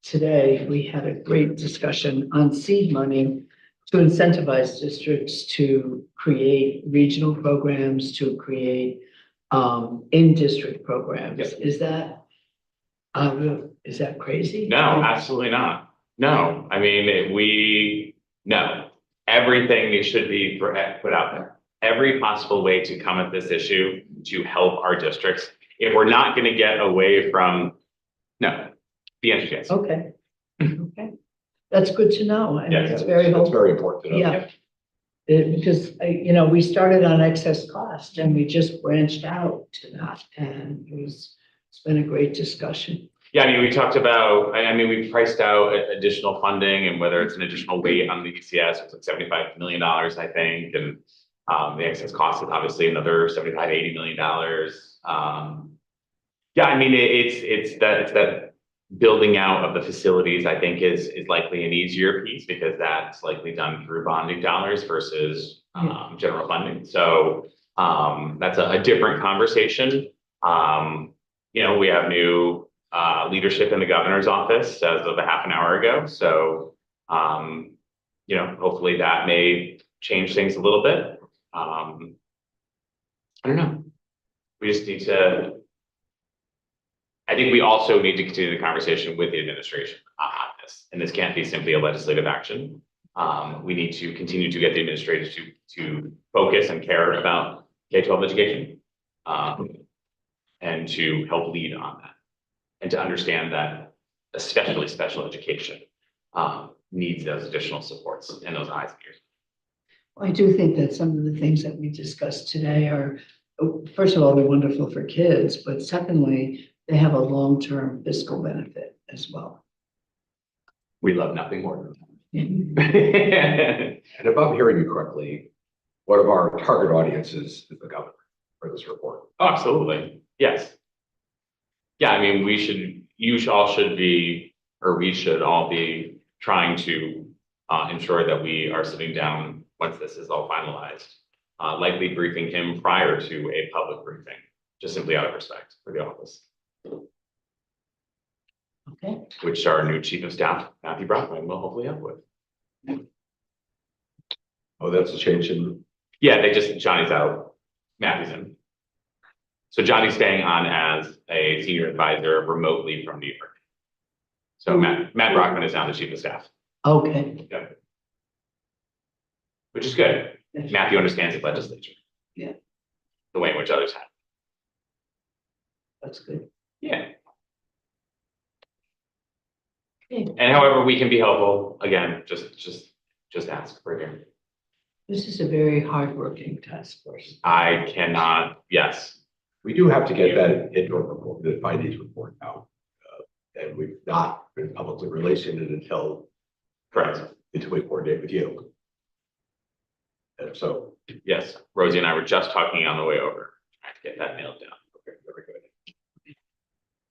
today, we had a great discussion on seed money to incentivize districts to create regional programs, to create in-district programs. Yes. Is that crazy? No, absolutely not. No, I mean, no, everything should be put out there. Every possible way to come at this issue to help our districts. If we're not going to get away from, the answer is yes. Okay. Okay. That's good to know. I mean, Yes, it's very That's helpful. very important to know. Yeah. Because, we started on excess cost and we just branched out to that, and it's been a great discussion. Yeah, I mean, we talked about, we priced out additional funding, and whether it's an additional weight on the ECS, it's like $75 million, I think, and the excess cost is obviously another $80 million. Yeah, I mean, it's that building out of the facilities, I think, is likely an easier piece, because that's likely done through bonding dollars versus general funding. So that's a different conversation. We have new leadership in the governor's office as of a half an hour ago. So, hopefully that may change things a little bit. I don't know. We just need to, I think we also need to continue the conversation with the administration on this. And this can't be simply a legislative action. We need to continue to get the administrators to focus and care about K-12 education, and to help lead on that, and to understand that especially special education needs those additional supports and those eyes and ears. I do think that some of the things that we discussed today are, first of all, they're wonderful for kids, but secondly, they have a long-term fiscal benefit as well. We love nothing more than Mhm. that. And if I'm hearing you correctly, one of our target audiences is the governor for this report. Oh, absolutely. Yes. Yeah, I mean, we should all be trying to ensure that we are sitting down once this is all finalized, likely briefing him prior to a public briefing, just simply out of respect for the office. Okay. Which our new chief of staff, Matthew Brockman, will hopefully help with. Oh, that's a change in. Yeah, Johnny's out, Matthew's in. So Johnny's staying on as a senior advisor remotely from New York. So Matt Brockman is now the chief of staff. Okay. Yeah. Which is good. Matthew understands the legislature. Yeah. The way in which others have. That's good. Yeah. Okay. And however we can be helpful, again, just ask. We're here. This is a very hardworking task force. I cannot, yes. We do have to get that interim report, the findings report out. And we've not been publicly releasing it until we coordinate with you. And so. Yes, Rosie and I were just talking on the way over. get that nailed down. Okay, very good.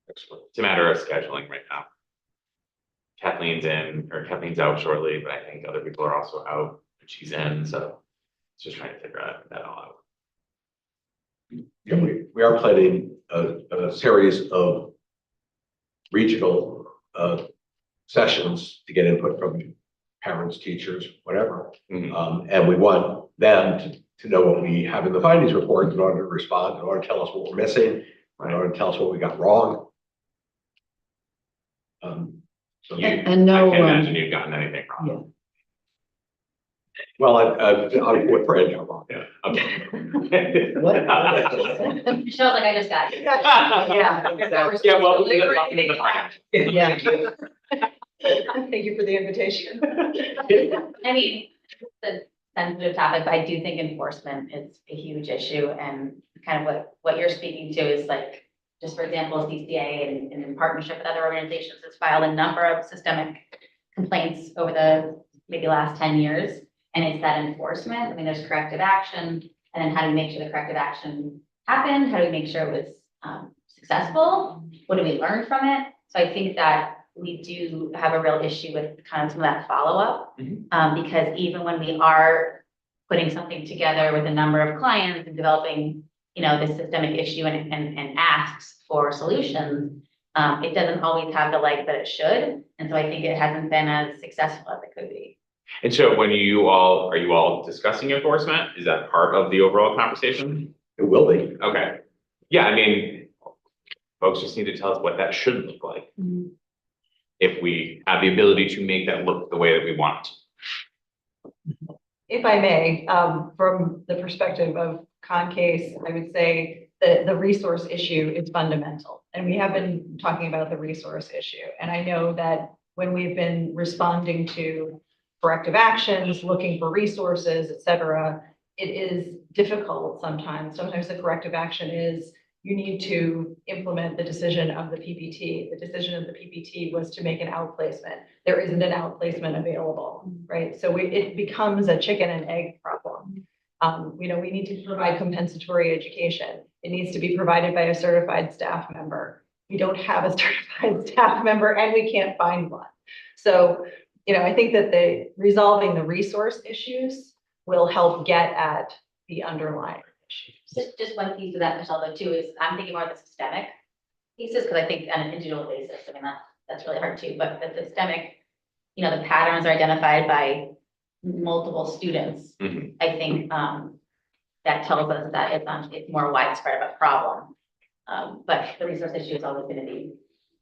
Excellent. It's a matter of scheduling right now. Kathleen's out shortly, but I think other people are also out, and she's in, so it's just trying to figure that all out. Yeah, we are planning a series of regional sessions to get input from parents, teachers, whatever. And we want them to know what we have in the findings report in order to respond, in order to tell us what we're missing, in order to tell us what we got wrong. So And no, I can't imagine you've gotten anything wrong. yeah. well, I'm with Fred got wrong. Yeah, okay. What? Michelle's like, I just got you. Yeah. Yeah, well, Yeah. Thank you for the invitation. I mean, the sensitive topic, but I do think enforcement is a huge issue, and kind of what you're speaking to is like, just for example, CCA and in partnership with other organizations has filed a number of systemic complaints over the maybe last 10 years. And it's that enforcement. I mean, there's corrective action, and then how do we make sure the corrective action happened? How do we make sure it was successful? What do we learn from it? So I think that we do have a real issue with kind of some of that follow-up, because even when we are putting something together with a number of clients and developing, you know, this systemic issue and asks for solutions, it doesn't always have the legs that it should. And so I think it hasn't been as successful as it could be. And so when are you all discussing enforcement? Is that part of the overall conversation? It will be. Okay. Yeah, I mean, folks just need to tell us what that should look like. If we have the ability to make that look the way that we want it. If I may, from the perspective of Concase, I would say that the resource issue is fundamental. And we have been talking about the resource issue. And I know that when we've been responding to corrective actions, looking for resources, et cetera, it is difficult sometimes. Sometimes the corrective action is you need to implement the decision of the PPT. The decision of the PPT was to make an outplacement. There isn't an outplacement available, right? So it becomes a chicken and egg problem. You know, we need to provide compensatory education. It needs to be provided by a certified staff member. We don't have a certified staff member and we can't find one. So, you know, I think that resolving the resource issues will help get at the underlying issues. Just one piece of that, Michelle, though, too, is I'm thinking more of the systemic pieces, because I think on an individual basis, I mean, that's really hard too, but the systemic, you know, the patterns are identified by multiple students. I think that tells us that it's more widespread of a problem. But the resource issue is always going to be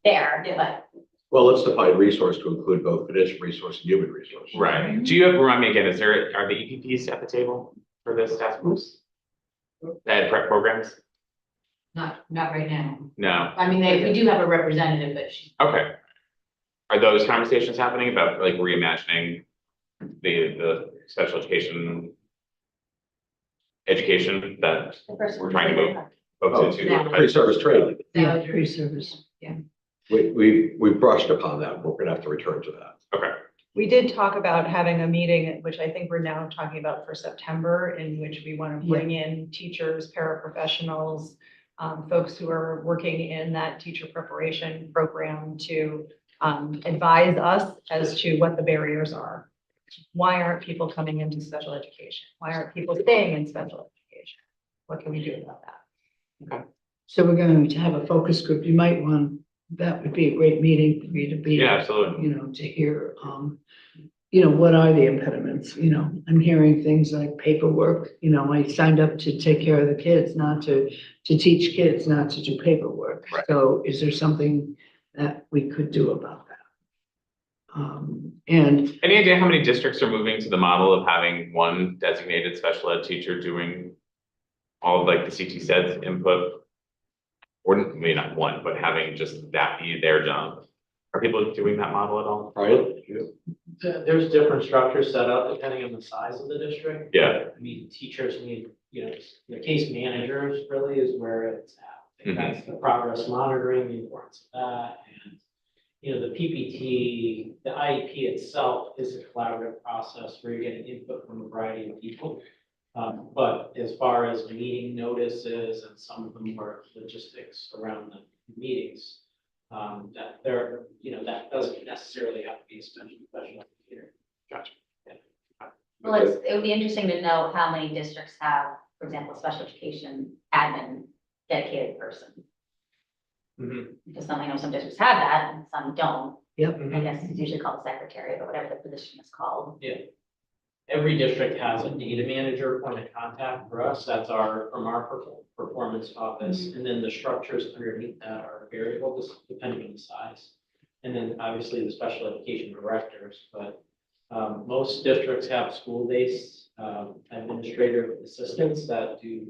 there, but. Well, let's define resource to include both financial resource and human resource. Right. Do you have, remind me again, are the EPPs at the table for this task force? Ed prep programs? Not right now. No. I mean, we do have a representative, but she's. Okay. Are those conversations happening about like reimagining the special education that we're trying to move folks into? Pre-service training. Yeah, pre-service. Yeah. We brushed upon that. We're gonna have to return to that. Okay. We did talk about having a meeting, which I think we're now talking about for September, in which we want to bring in teachers, paraprofessionals, folks who are working in that teacher preparation program to advise us as to what the barriers are. Why aren't people coming into special education? Why aren't people staying in special education? What can we do about that? Okay. So we're going to have a focus group. You might want, that would be a great meeting for you to be. Yeah, absolutely. You know, to hear, you know, what are the impediments? You know, I'm hearing things like paperwork. You know, I signed up to take care of the kids, not to teach kids, not to do paperwork. Right. So is there something that we could do about that? And Any idea how many districts are moving to the model of having one designated special ed teacher doing all of like the CT SEDS input? Or maybe not one, but having just that be their job. Are people doing that model at all? Right? There's different structures set up depending on the size of the district. Yeah. I mean, teachers need, you know, the case managers really is where it's at. I think that's the progress monitoring, the importance of that. And, you know, the PPT, the IEP itself is a collaborative process where you're getting input from a variety of people. But as far as meeting notices and some of the more logistics around the meetings, that there, that doesn't necessarily have to be a special here. Gotcha. Well, it would be interesting to know how many districts have, for example, special education admin dedicated person. Because I know some districts have that and some don't. Yep. I guess it's usually called secretary, but whatever the position is called. Yeah. Every district has a data manager point of contact for us. That's from our performance office. And then the structures underneath that are variable depending on the size. And then obviously the special education directors, but most districts have school-based administrative assistants that do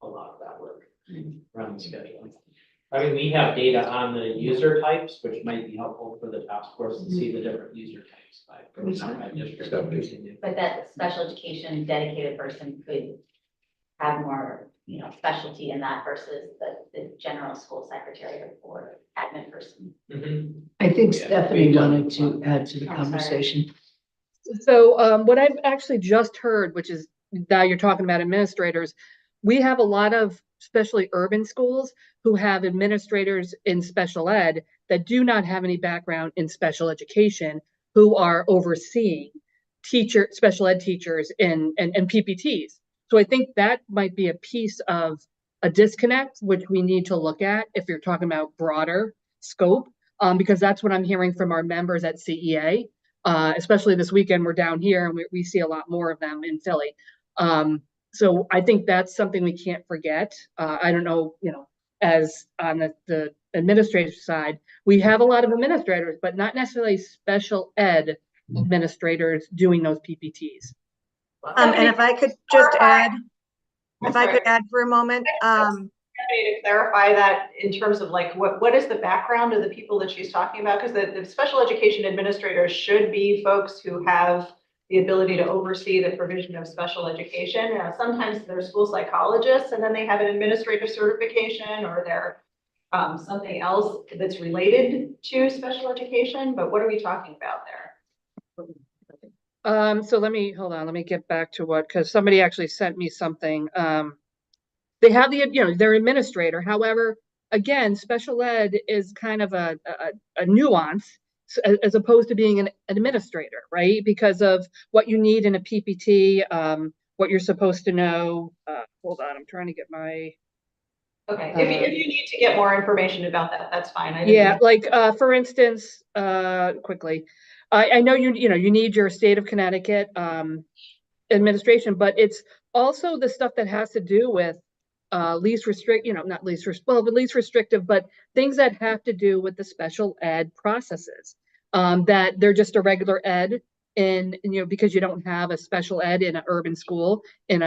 a lot of that work around the scheduling. I mean, we have data on the user types, which might be helpful for the task force to see the different user types by district. But that special education dedicated person could have more, specialty in that versus the general school secretary or admin person. I think Yeah, Stephanie we've done- wanted to add to the sorry. conversation. So what I've actually just heard, which is now you're talking about administrators, we have a lot of especially urban schools who have administrators in special ed that do not have any background in special education, who are overseeing special ed teachers and PPTs. So I think that might be a piece of a disconnect, which we need to look at if you're talking about broader scope, because that's what I'm hearing from our members at CEA. Especially this weekend, we're down here and we see a lot more of them in Philly. So I think that's something we can't forget. I don't know, as on the administrative side, we have a lot of administrators, but not necessarily special ed administrators doing those PPTs. And if I could just add, for a moment, To clarify that in terms of like, what is the background of the people that she's talking about? Because the special education administrators should be folks who have the ability to oversee the provision of special education. Sometimes they're school psychologists and then they have an administrative certification or they're something else that's related to special education. But what are we talking about there? So let me get back to because somebody actually sent me something. They have their administrator. However, again, special ed is kind of a nuance as opposed to being an administrator, right? Because of what you need in a PPT, what you're supposed to know. Hold on, I'm trying to get my. Okay, if you need to get more information about that, that's fine. Yeah, like for instance, quickly, I know you need your state of Connecticut administration, but it's also the stuff that has to do with least restrictive, but things that have to do with the special ed processes, that they're just a regular ed because you don't have a special ed in an urban school in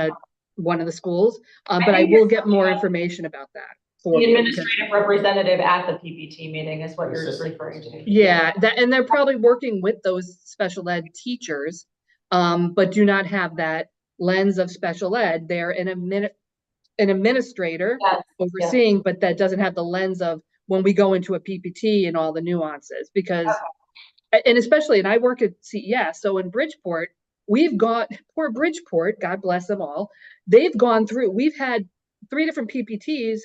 one of the schools. But I will get more information about that. The administrative representative at the PPT meeting is what you're referring to. Yeah, and they're probably working with those special ed teachers, but do not have that lens of special ed. They're an administrator overseeing, but that doesn't have the lens of when we go into a PPT and all the nuances, because, and especially, and I work at CES, so in Bridgeport, poor Bridgeport, God bless them all, we've had 3 different PPTs,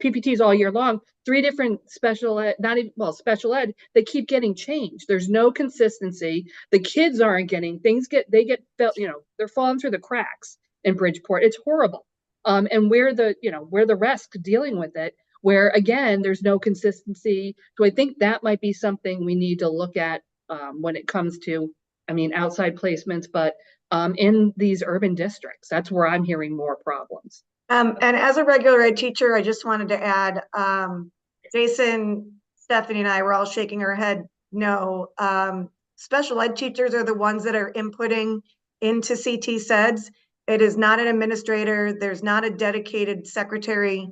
PPTs all year long, 3 different special ed, special ed, they keep getting changed. There's no consistency. The kids aren't getting, they're falling through the cracks in Bridgeport. It's horrible. And we're the rest dealing with it, where again, there's no consistency. So I think that might be something we need to look at when it comes to, outside placements, but in these urban districts, that's where I'm hearing more problems. and as a regular ed teacher, I just wanted to add, Jason, Stephanie and I were all shaking our head. No, special ed teachers are the ones that are inputting into CT SEDS. It is not an administrator. There's not a dedicated secretary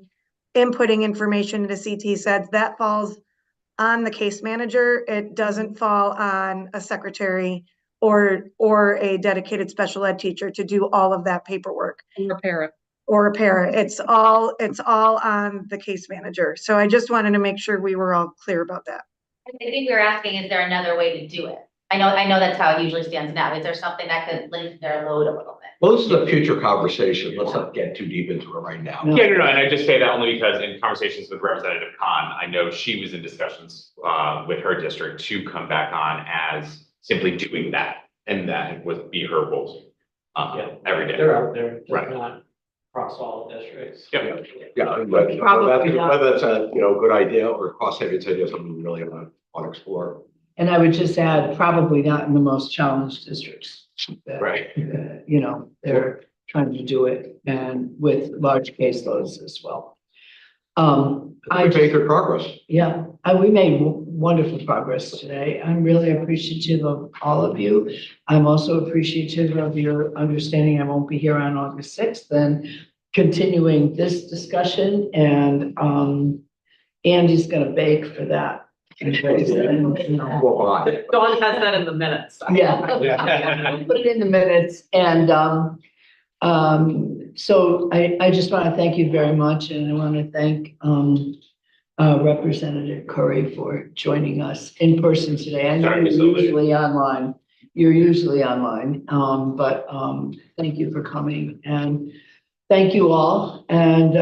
inputting information into CT SEDS. That falls on the case manager. It doesn't fall on a secretary or a dedicated special ed teacher to do all of that paperwork. Or a para. It's all on the case manager. So I just wanted to make sure we were all clear about that. I think we were asking, is there another way to do it? I know that's how it usually stands now. Is there something that could lift their load a little bit? Well, this is a future conversation. Let's not get too deep into it right now. Yeah, no, and I just say that only because in conversations with Representative Khan, I know she was in discussions with her district to come back on as simply doing that. And that would be her role every day. They're out there, Right. they're not across all districts. Yeah. Yeah, but Probably not. whether that's a, good idea or cost savings idea, something we really want to explore. And I would just add, probably not in the most challenged districts. that, Right. They're trying to do it and with large caseloads as well. We made good progress. Yeah, we made wonderful progress today. I'm really appreciative of all of you. I'm also appreciative of your understanding. I won't be here on August 6th, and continuing this discussion, and Andy's gonna bake for that. Well, fine. Dawn has that in the minutes. Yeah. Put it in the minutes, and so I just want to thank you very much, and I want to thank Representative Curry for joining us in person today. I know you're usually online. You're usually online, but thank you for coming, and thank you all. And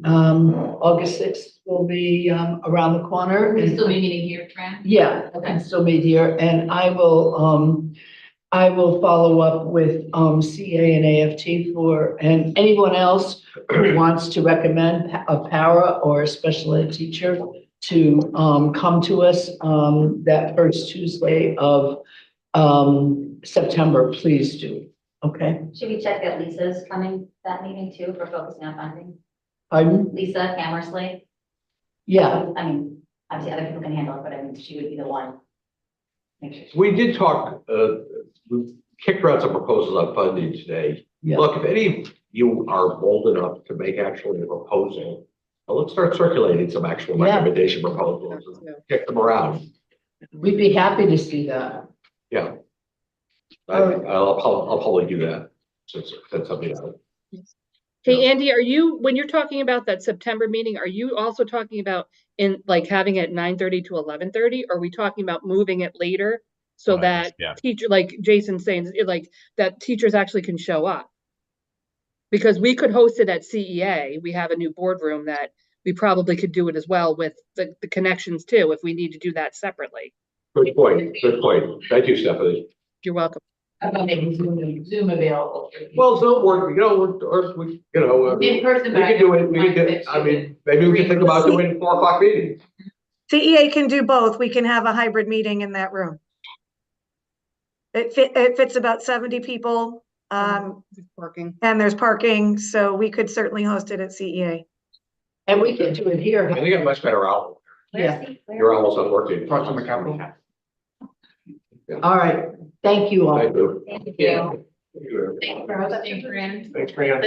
August 6th will be around the corner. We'll still be meeting here, Fran? Yeah, I can still meet here, and I will follow up with CA and AFT and anyone else who wants to recommend a para or a special ed teacher to come to us that first Tuesday of September, please do. Okay? Should we check that Lisa's coming that meeting too for focusing on funding? Pardon? Lisa Hammersley? Yeah. I mean, obviously other people can handle it, but I mean, she would be the one. Make sure. We did talk, we kicked around some proposals on funding today. Yeah. Look, if any of you are bold enough to make actually a proposal, well, let's start circulating some actual Yeah. recommendation proposals and kick them around. We'd be happy to see that. Yeah. All right. I'll probably do that since that's something else. Hey, Andy, when you're talking about that September meeting, are you also talking about having it 9:30 to 11:30? Or are we talking about moving it later so that teacher, like Jason's saying, that teachers actually can show up? Because we could host it at CEA. We have a new boardroom that we probably could do it as well with the connections too, if we need to do that separately. Good point. Good point. Thank you, Stephanie. You're welcome. I'm gonna make Zoom available. Well, Zoom work, or we, In person, we but I can do it, don't we can do, mind it. I mean, maybe we can think about doing 4 o'clock meetings. CEA can do both. We can have a hybrid meeting in that room. It fits about 70 people, Parking. and there's parking, so we could certainly host it at CEA. And we can do it here. I think I'm much better out. Yeah. You're almost not working. Talk to the Capitol. All right. Thank you all. Thank you. Thank you. Yeah. Thank you for hosting, Fran. Thanks, Fran.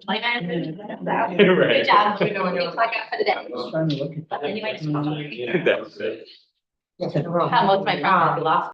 Like I said. Right. Good job. We're going to talk out for the day. Just trying to look at Anyway, That's it. most of my friends have lost